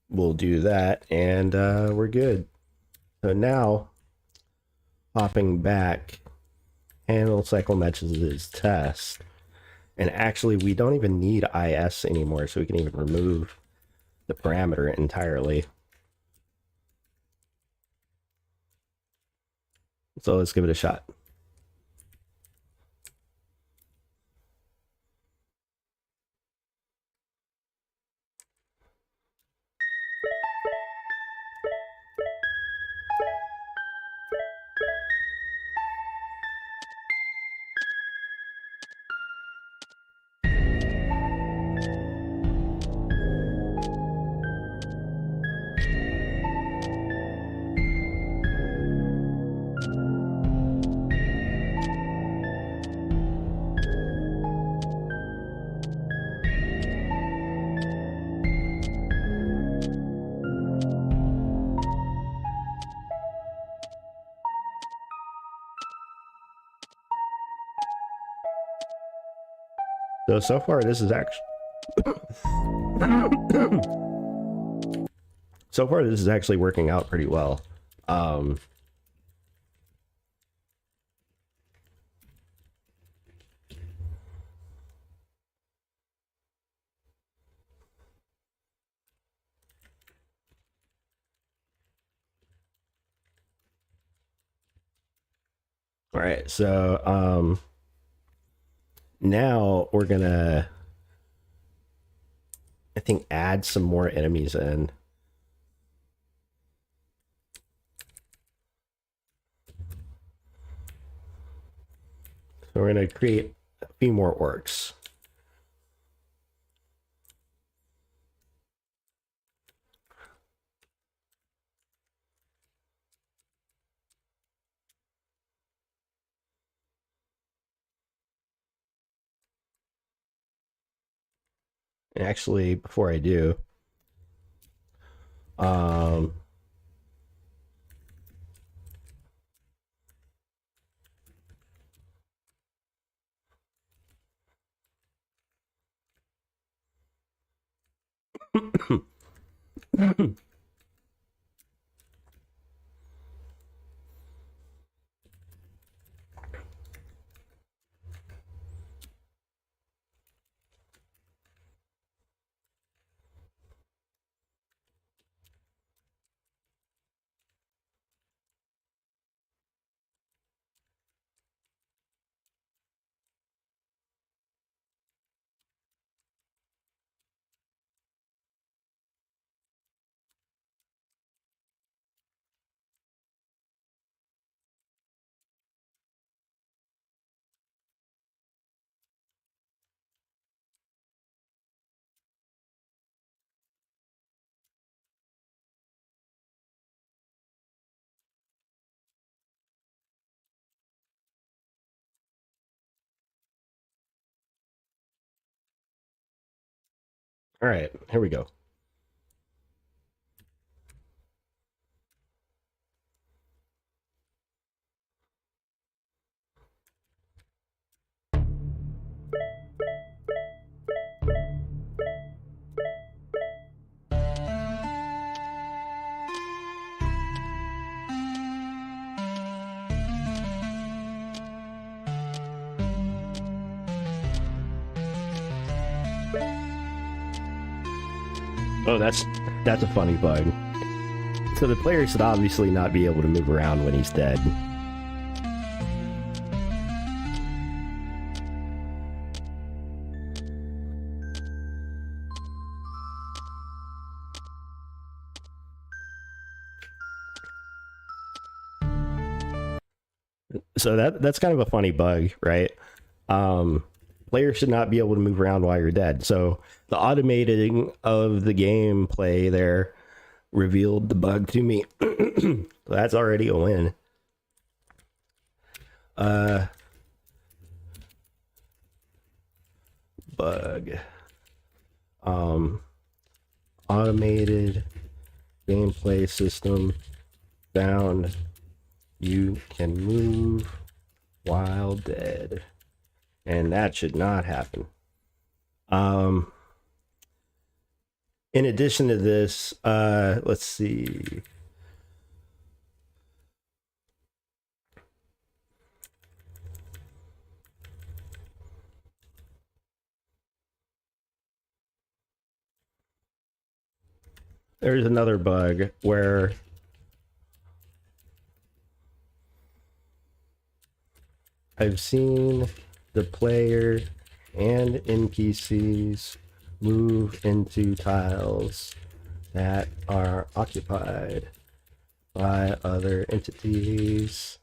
we'll do that, and we're good. So now, hopping back, handle cycle messages test, and actually we don't even need IS anymore, so we can even remove the parameter entirely. So let's give it a shot. So far this is actually so far this is actually working out pretty well. All right, so now we're gonna, I think, add some more enemies in. So we're going to create a few more orcs. And actually, before I do, all right, here we go. Oh, that's a funny bug. So the player should obviously not be able to move around when he's dead. So that's kind of a funny bug, right? Players should not be able to move around while you're dead. So the automating of the gameplay there revealed the bug to me. So that's already a win. Bug. Automated gameplay system found you can move while dead. And that should not happen. In addition to this, let's see. There's another bug where I've seen the player and NPCs move into tiles that are occupied by other entities.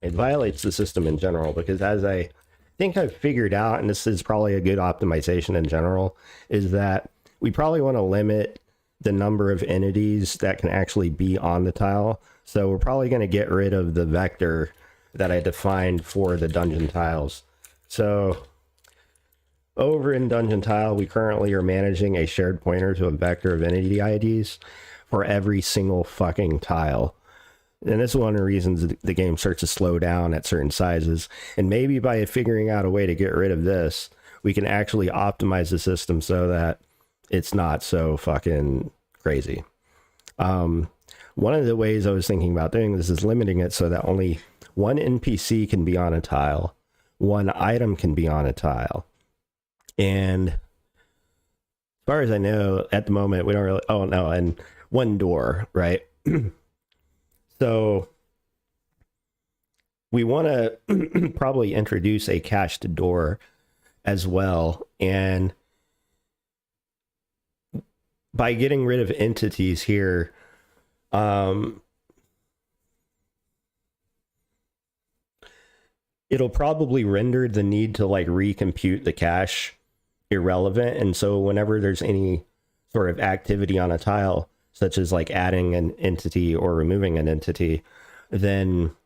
It violates the system in general because, as I think I've figured out, and this is probably a good optimization in general, is that we probably want to limit the number of entities that can actually be on the tile. So we're probably going to get rid of the vector that I defined for the dungeon tiles. So over in dungeon tile, we currently are managing a shared pointer to a vector of entity IDs for every single fucking tile. And this is one of the reasons the game starts to slow down at certain sizes. And maybe by figuring out a way to get rid of this, we can actually optimize the system so that it's not so fucking crazy. One of the ways I was thinking about doing this is limiting it so that only one NPC can be on a tile, one item can be on a tile. And as far as I know, at the moment, we don't really, oh no, and one door, right? So we want to probably introduce a cached door as well. And by getting rid of entities here, Um, it'll probably render the need to like recompute the cache irrelevant. And so whenever there's any sort of activity on a tile, such as like adding an entity or removing an entity, then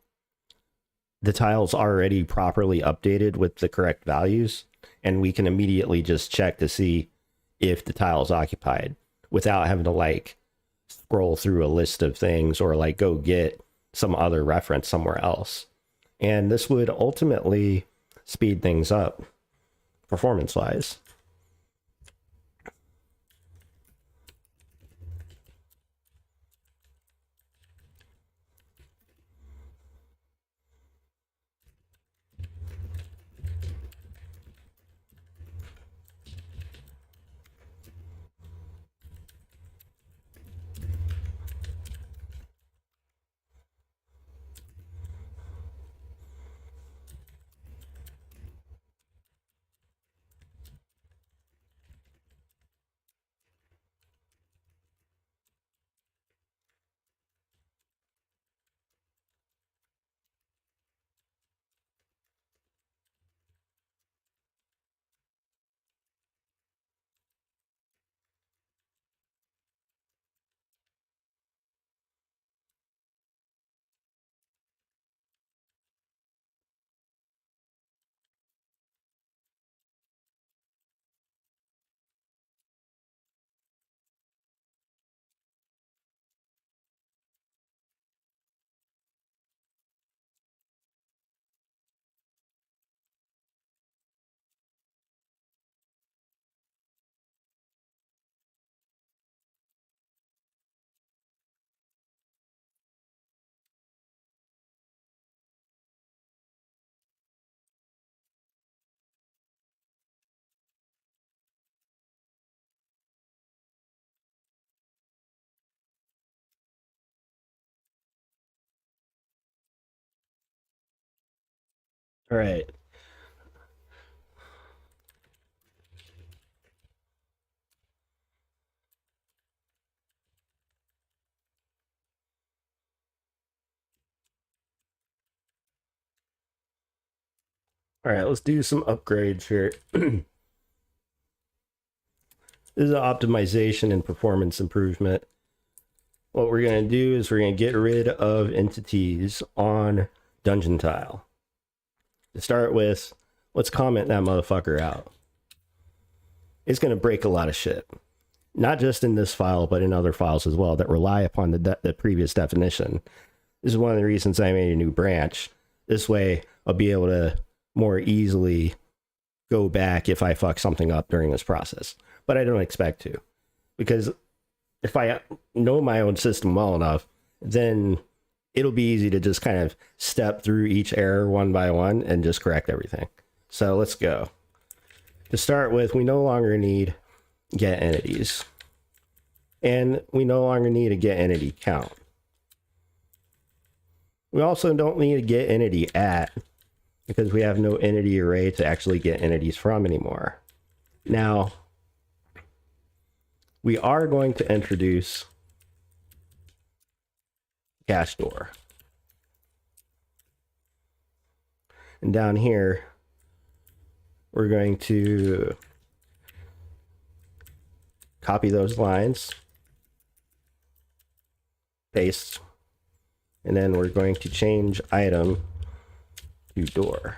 the tile's already properly updated with the correct values, and we can immediately just check to see if the tile is occupied without having to like scroll through a list of things or like go get some other reference somewhere else. And this would ultimately speed things up performance wise. All right. All right, let's do some upgrades here. This is an optimization and performance improvement. What we're going to do is we're going to get rid of entities on dungeon tile. To start with, let's comment that motherfucker out. It's going to break a lot of shit. Not just in this file, but in other files as well that rely upon the previous definition. This is one of the reasons I made a new branch. This way, I'll be able to more easily go back if I fuck something up during this process. But I don't expect to. Because if I know my own system well enough, then it'll be easy to just kind of step through each error one by one and just correct everything. So let's go. To start with, we no longer need get entities. And we no longer need a get entity count. We also don't need a get entity at, because we have no entity array to actually get entities from anymore. Now, we are going to introduce cache door. And down here, we're going to copy those lines, paste, and then we're going to change item to door.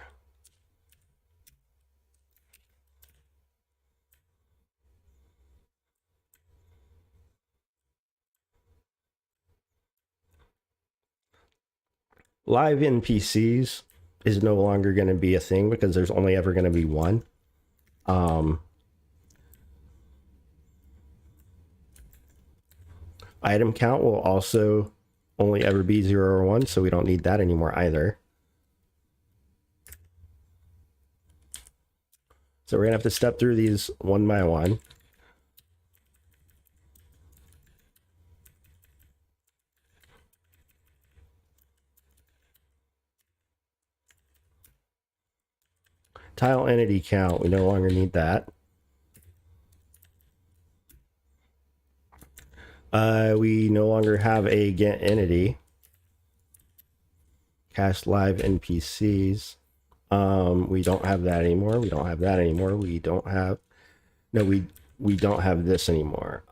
Live NPCs is no longer going to be a thing because there's only ever going to be one. Item count will also only ever be 0 or 1, so we don't need that anymore either. So we're going to have to step through these one by one. Tile entity count, we no longer need that. We no longer have a get entity. Cast live NPCs. We don't have that anymore. We don't have that anymore. We don't have, no, we don't have this anymore.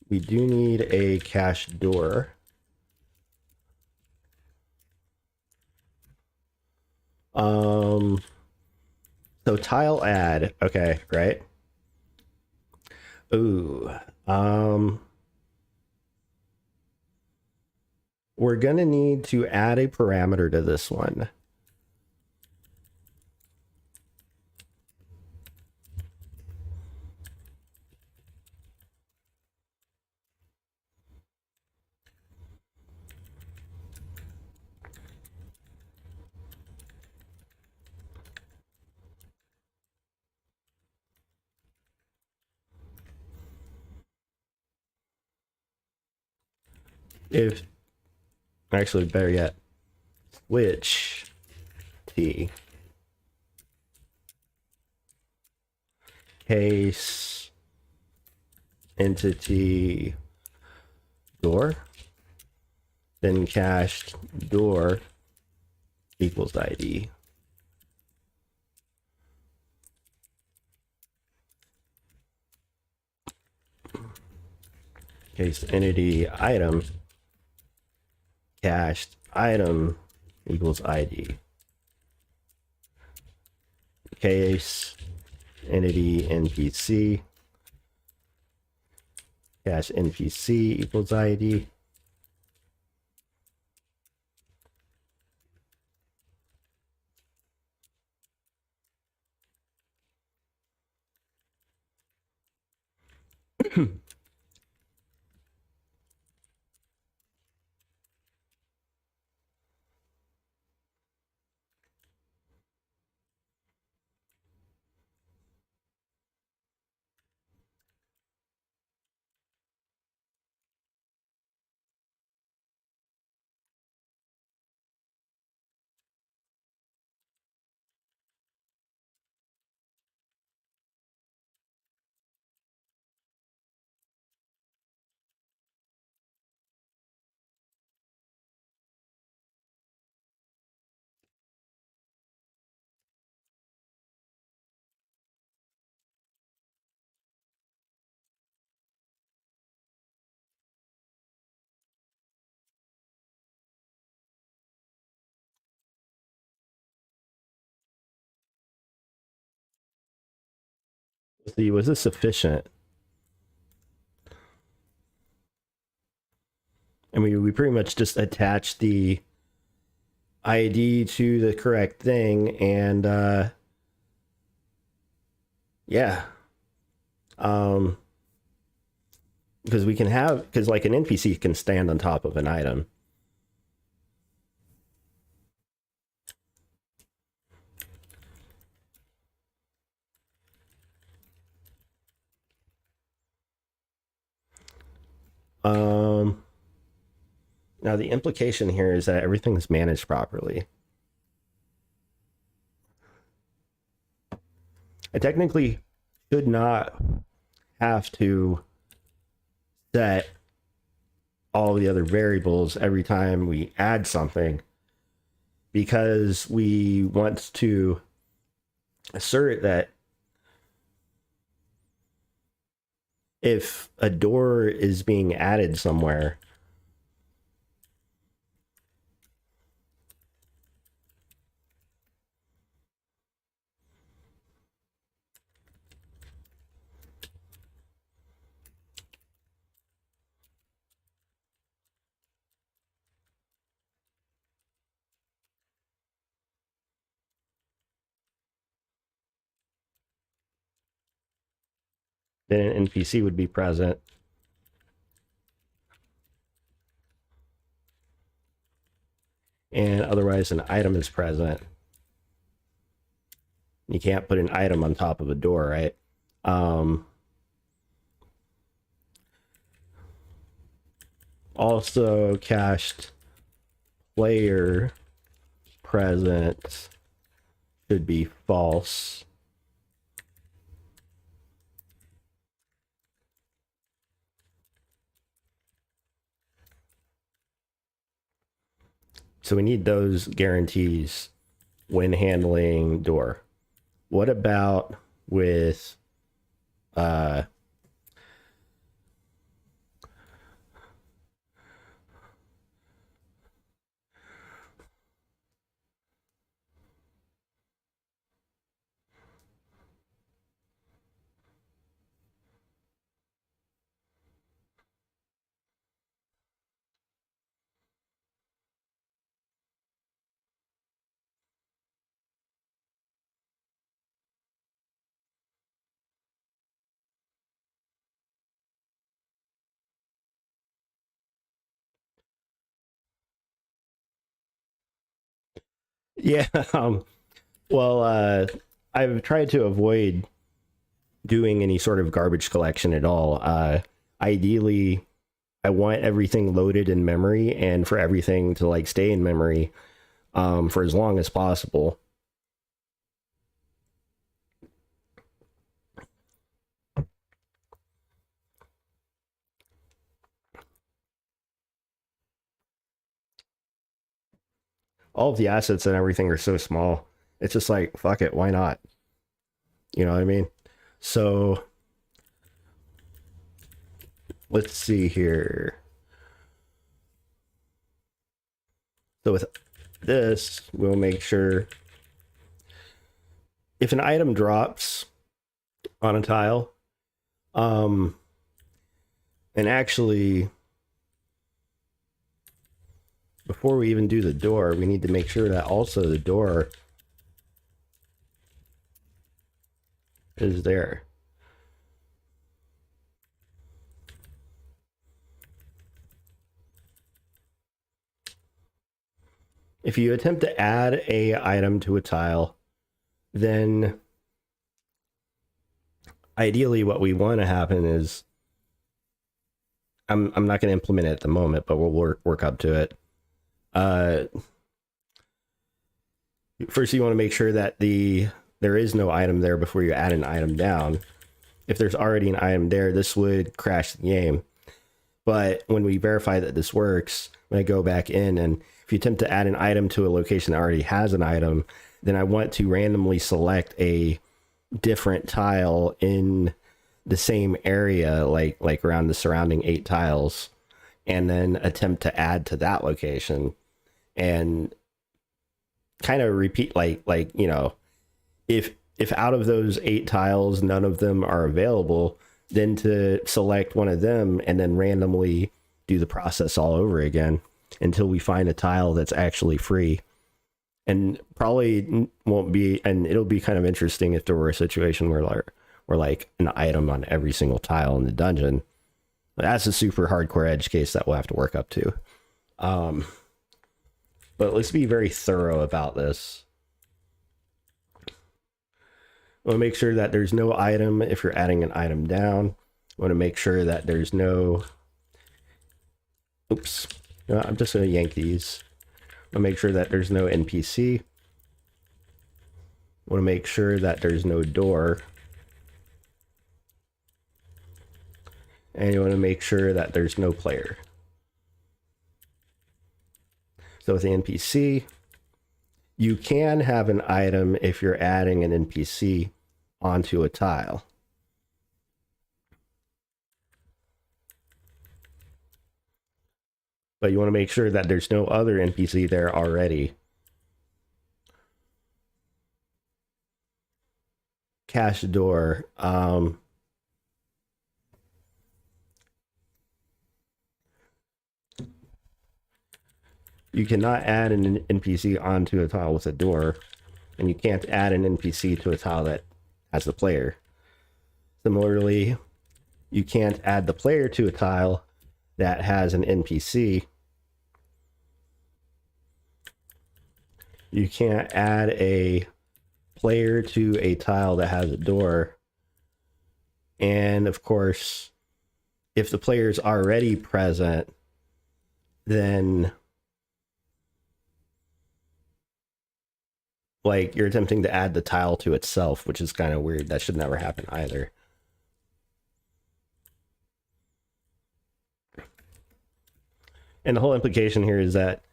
We do need a cache door. So tile add, okay, right? Ooh, we're gonna need to add a parameter to this one. If, actually, better yet, switch T. Case entity door, then cached door equals ID. Case entity item cached item equals ID. Case entity NPC cache NPC equals ID. See, was this sufficient? I mean, we pretty much just attached the ID to the correct thing, and yeah, because we can have, because like an NPC can stand on top of an item. Now the implication here is that everything's managed properly. I technically should not have to set all the other variables every time we add something, because we want to assert that if a door is being added somewhere, then an NPC would be present. And otherwise an item is present. You can't put an item on top of a door, right? Also cached player present should be false. So we need those guarantees when handling door. What about with yeah, well, I've tried to avoid doing any sort of garbage collection at all. Ideally, I want everything loaded in memory and for everything to like stay in memory for as long as possible. All of the assets and everything are so small. It's just like, fuck it, why not? You know what I mean? So let's see here. So with this, we'll make sure if an item drops on a tile, and actually before we even do the door, we need to make sure that also the door is there. If you attempt to add a item to a tile, then ideally what we want to happen is, I'm not going to implement it at the moment, but we'll work up to it. First, you want to make sure that there is no item there before you add an item down. If there's already an item there, this would crash the game. But when we verify that this works, when I go back in, and if you attempt to add an item to a location that already has an item, then I want to randomly select a different tile in the same area, like around the surrounding 8 tiles, and then attempt to add to that location, and kind of repeat like you know, if out of those 8 tiles none of them are available, then to select one of them and then randomly do the process all over again until we find a tile that's actually free. And probably won't be, and it'll be kind of interesting if there were a situation where like an item on every single tile in the dungeon. That's a super hardcore edge case that we'll have to work up to. But let's be very thorough about this. Want to make sure that there's no item if you're adding an item down. Want to make sure that there's no... Oops. No, I'm just going to yank these. Want to make sure that there's no NPC. Want to make sure that there's no door. And you want to make sure that there's no player. So with the NPC, you can have an item if you're adding an NPC onto a tile. But you want to make sure that there's no other NPC there already. Cache door. You cannot add an NPC onto a tile with a door, and you can't add an NPC to a tile that has the player. Similarly, you can't add the player to a tile that has an NPC. You can't add a player to a tile that has a door. And of course, if the player is already present, then like you're attempting to add the tile to itself, which is kind of weird. That should never happen either. And the whole implication here is that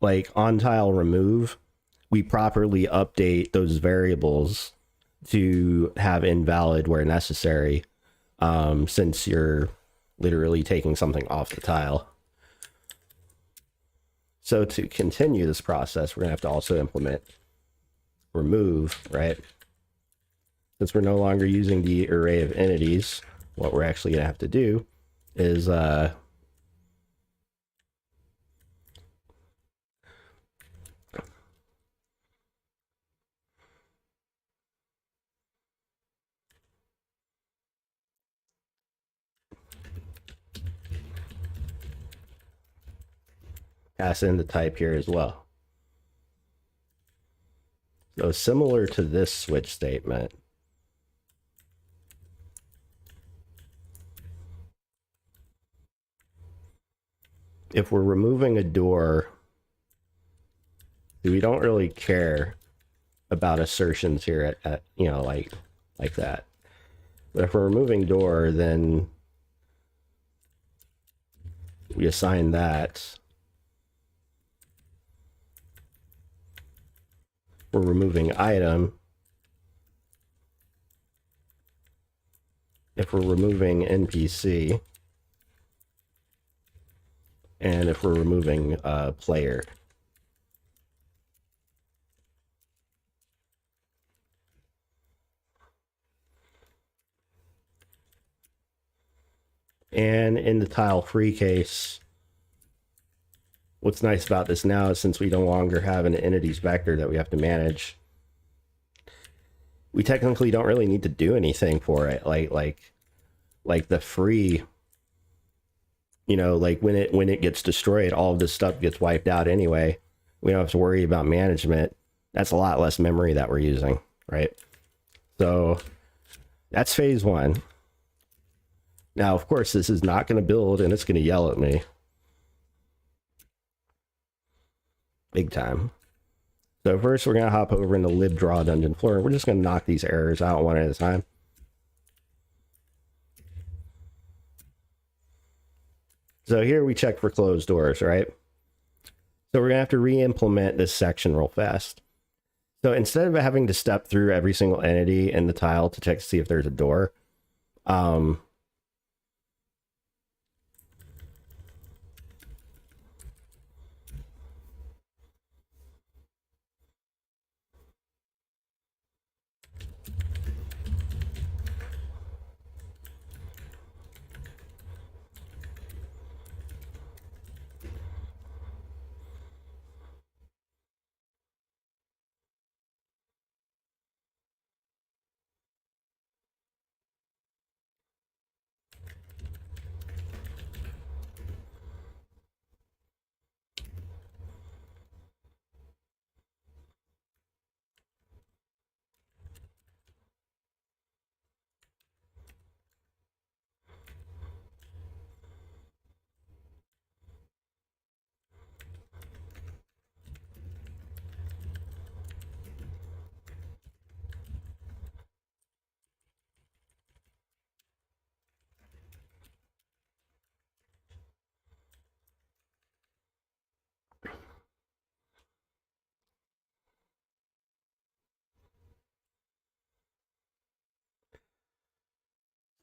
like on tile remove, we properly update those variables to have invalid where necessary, since you're literally taking something off the tile. So to continue this process, we're gonna have to also implement remove, right? Since we're no longer using the array of entities, what we're actually gonna have to do is pass in the type here as well. So similar to this switch statement, if we're removing a door, we don't really care about assertions here at you know, like that. But if we're removing door, then we assign that. We're removing item. If we're removing NPC, and if we're removing player. And in the tile free case, what's nice about this now is since we no longer have an entities vector that we have to manage, we technically don't really need to do anything for it. Like the free, you know, like when it gets destroyed, all of this stuff gets wiped out anyway. We don't have to worry about management. That's a lot less memory that we're using, right? So that's phase one. Now, of course, this is not going to build and it's going to yell at me. Big time. So first we're going to hop over into lib draw dungeon floor. We're just going to knock these errors out one at a time. So here we check for closed doors, right? So we're going to have to re-implement this section real fast. So instead of having to step through every single entity in the tile to check to see if there's a door,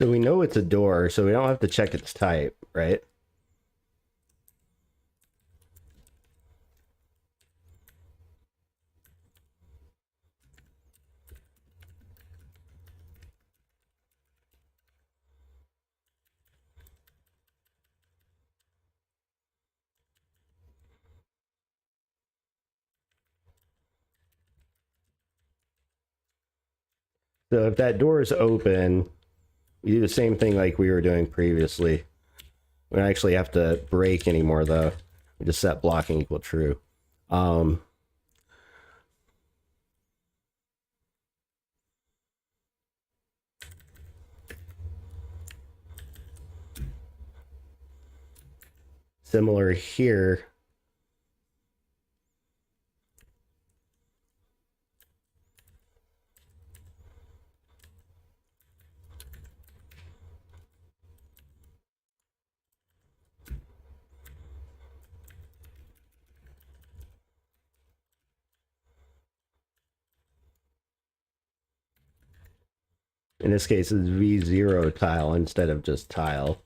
so we know it's a door, so we don't have to check its type, right? So if that door is open, we do the same thing like we were doing previously. We don't actually have to break anymore though. We just set blocking equal true. Similar here. In this case, it's v0 tile instead of just tile.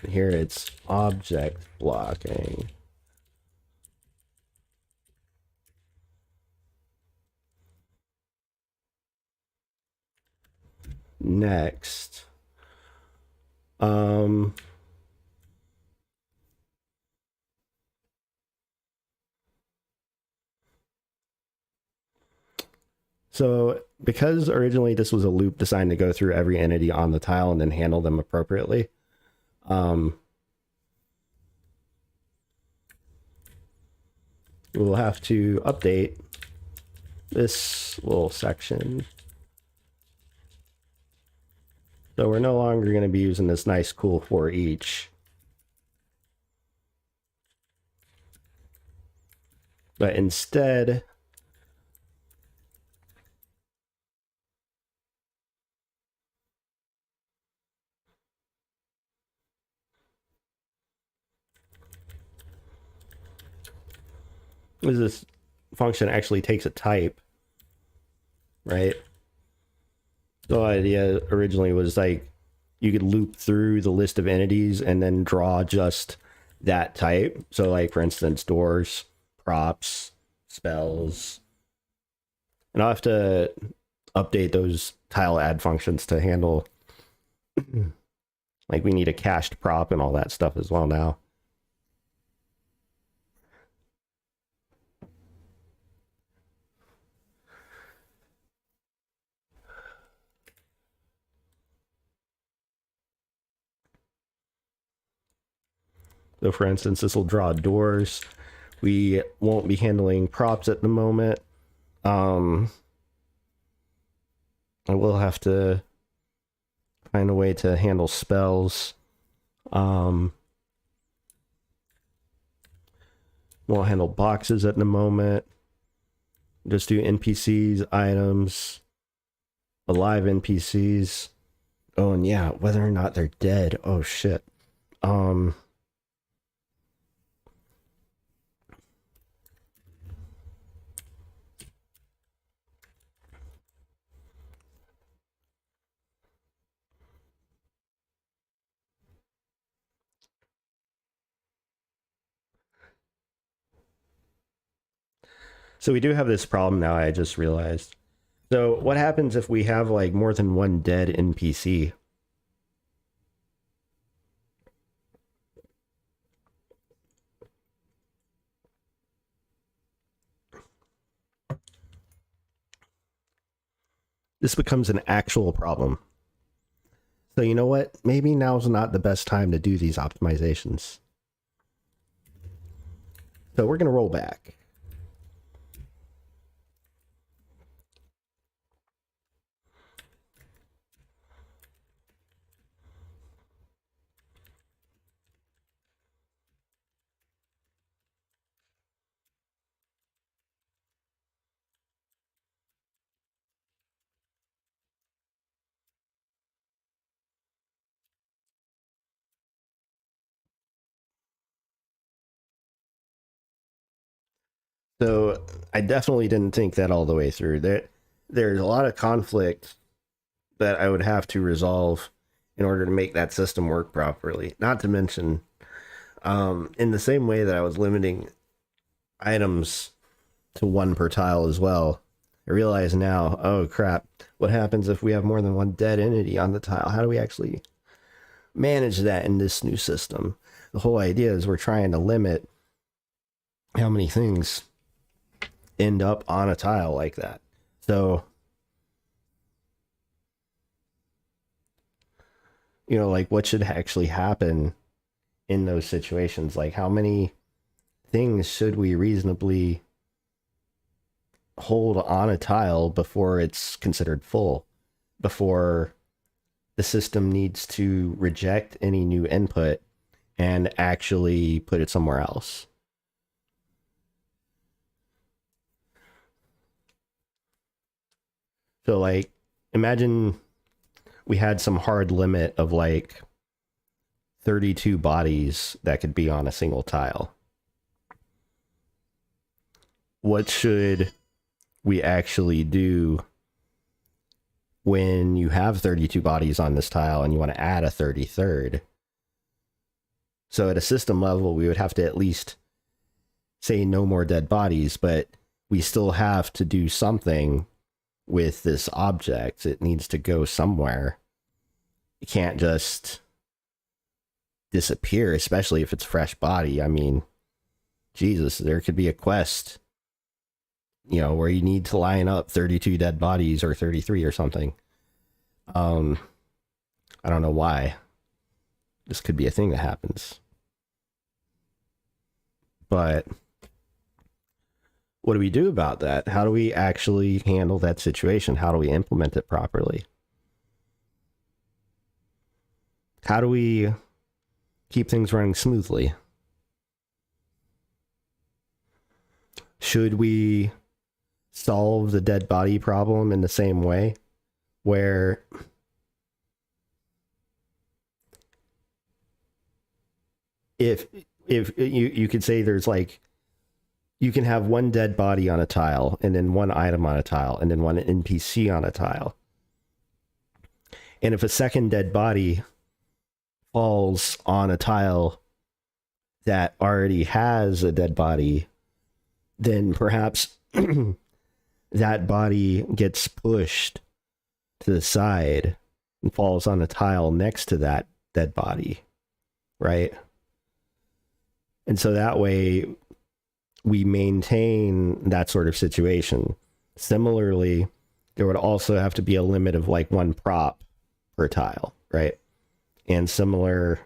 Here it's object blocking. Next. So because originally this was a loop designed to go through every entity on the tile and then handle them appropriately, we'll have to update this little section. So we're no longer going to be using this nice cool for each. But instead, this function actually takes a type, right? The idea originally was like you could loop through the list of entities and then draw just that type. So like, for instance, doors, props, spells. And I'll have to update those tile add functions to handle like we need a cached prop and all that stuff as well now. So for instance, this will draw doors. We won't be handling props at the moment. I will have to find a way to handle spells. Won't handle boxes at the moment. Just do NPCs, items, alive NPCs. Oh, and yeah, whether or not they're dead. Oh shit. So we do have this problem now, I just realized. So what happens if we have like more than one dead NPC? This becomes an actual problem. So you know what? Maybe now's not the best time to do these optimizations. So we're going to roll back. So I definitely didn't think that all the way through. There's a lot of conflict that I would have to resolve in order to make that system work properly. Not to mention, in the same way that I was limiting items to one per tile as well, I realize now, oh crap, what happens if we have more than one dead entity on the tile? How do we actually manage that in this new system? The whole idea is we're trying to limit how many things end up on a tile like that. So, you know, like what should actually happen in those situations? Like how many things should we reasonably hold on a tile before it's considered full, before the system needs to reject any new input and actually put it somewhere else? So like, imagine we had some hard limit of like 32 bodies that could be on a single tile. What should we actually do when you have 32 bodies on this tile and you want to add a 33rd. So at a system level, we would have to at least say no more dead bodies, but we still have to do something with this object. It needs to go somewhere. It can't just disappear, especially if it's fresh body. I mean, Jesus, there could be a quest, you know, where you need to line up 32 dead bodies or 33 or something. I don't know why. This could be a thing that happens. But what do we do about that? How do we actually handle that situation? How do we implement it properly? How do we keep things running smoothly? Should we solve the dead body problem in the same way, where if you could say there's like, you can have one dead body on a tile, and then one item on a tile, and then one NPC on a tile. And if a second dead body falls on a tile that already has a dead body, then perhaps that body gets pushed to the side and falls on a tile next to that dead body, right? And so that way we maintain that sort of situation. Similarly, there would also have to be a limit of like one prop per tile, right? And similar,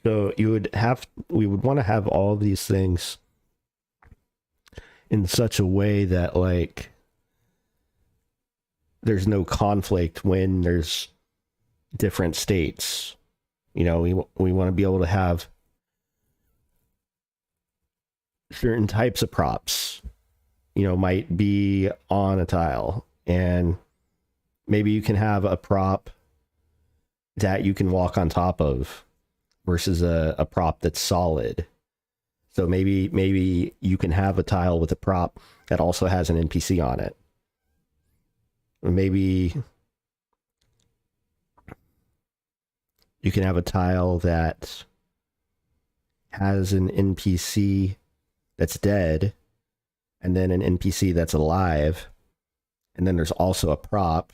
so we would want to have all of these things in such a way that like there's no conflict when there's different states. You know, we want to be able to have certain types of props, you know, might be on a tile, and maybe you can have a prop that you can walk on top of versus a prop that's solid. So maybe you can have a tile with a prop that also has an NPC on it. Or maybe you can have a tile that has an NPC that's dead, and then an NPC that's alive, and then there's also a prop,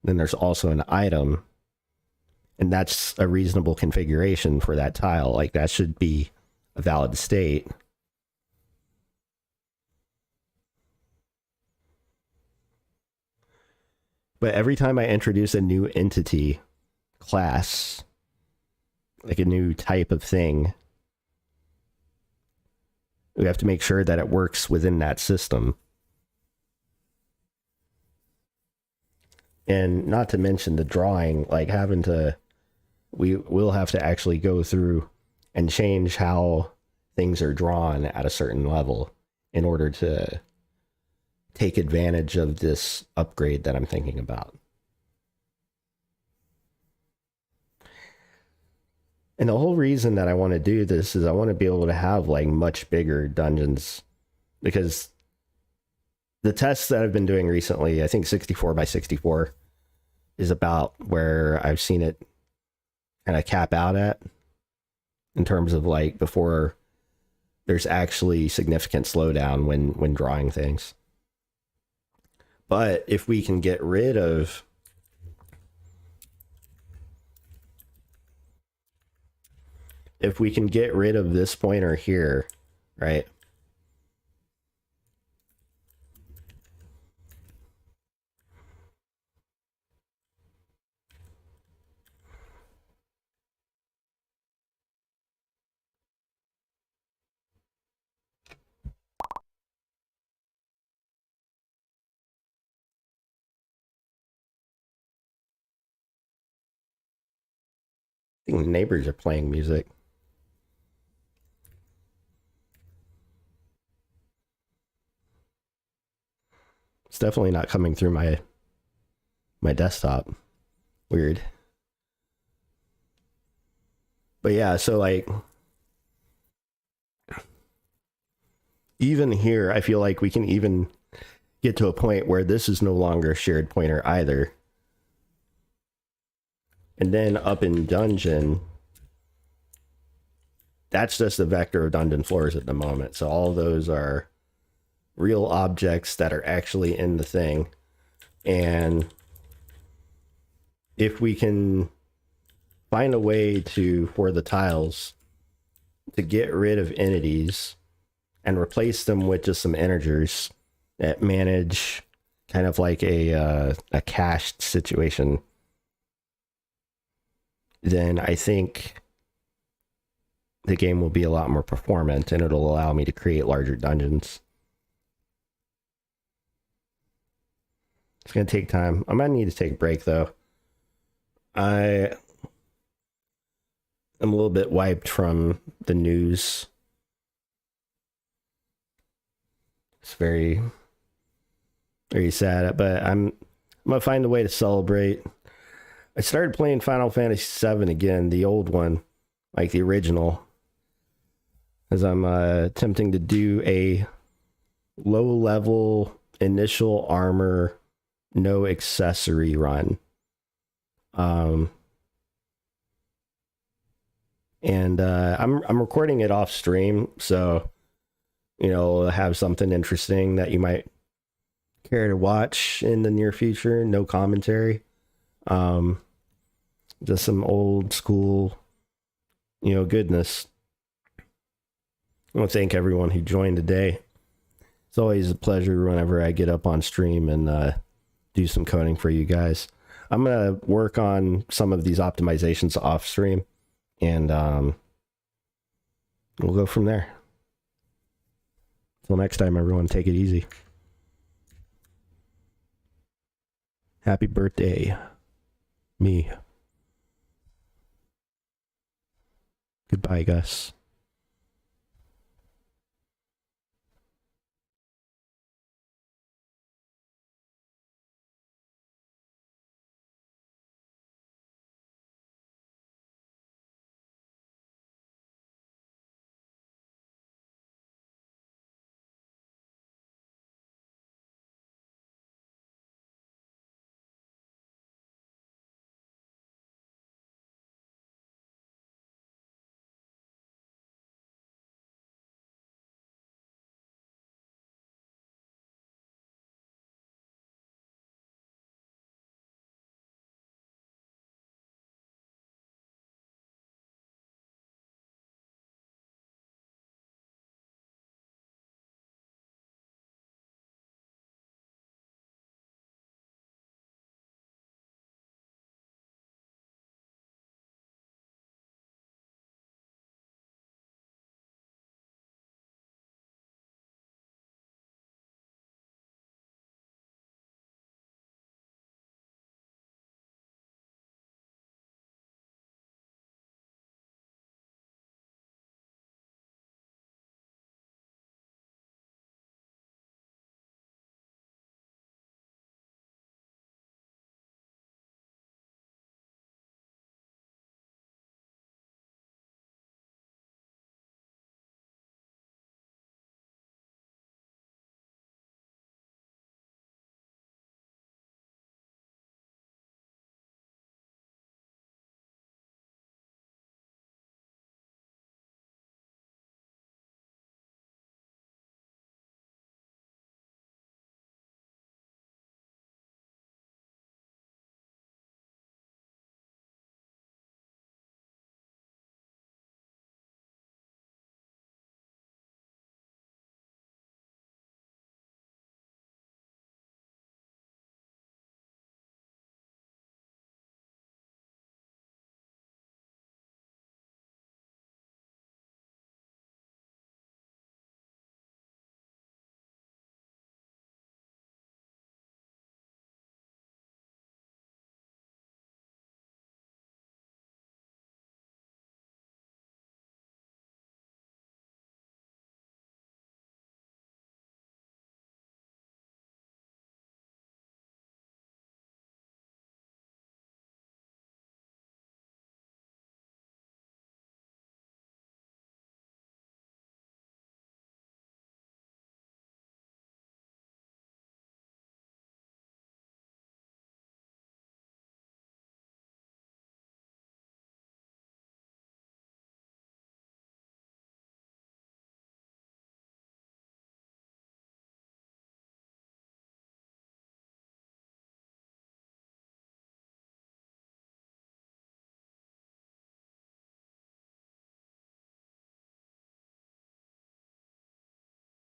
then there's also an item, and that's a reasonable configuration for that tile. Like, that should be a valid state. But every time I introduce a new entity, class, like a new type of thing, we have to make sure that it works within that system. And not to mention the drawing, like we will have to actually go through and change how things are drawn at a certain level in order to take advantage of this upgrade that I'm thinking about. And the whole reason that I want to do this is I want to be able to have like much bigger dungeons, because the tests that I've been doing recently, I think 64 by 64 is about where I've seen it kind of cap out at, in terms of like before there's actually significant slowdown when drawing things. But if we can get rid of this pointer here, right? I think the neighbors are playing music. It's definitely not coming through my desktop. Weird. But yeah, so like even here, I feel like we can even get to a point where this is no longer a shared pointer either. And then up in dungeon, that's just a vector of dungeon floors at the moment. So all those are real objects that are actually in the thing. And if we can find a way for the tiles to get rid of entities and replace them with just some integers that manage kind of like a cached situation, then I think the game will be a lot more performant and it'll allow me to create larger dungeons. It's going to take time. I might need to take a break though. I am a little bit wiped from the news. It's very, very sad, but I'm going to find a way to celebrate. I started playing Final Fantasy VII again, the old one, like the original, as I'm attempting to do a low-level initial armor, no accessory run. And I'm recording it off stream, so you know, have something interesting that you might care to watch in the near future. No commentary. Just some old school, you know, goodness. I want to thank everyone who joined today. It's always a pleasure whenever I get up on stream and do some coding for you guys. I'm going to work on some of these optimizations off stream, and we'll go from there. Till next time, everyone, take it easy. Happy birthday, me. Goodbye, Gus.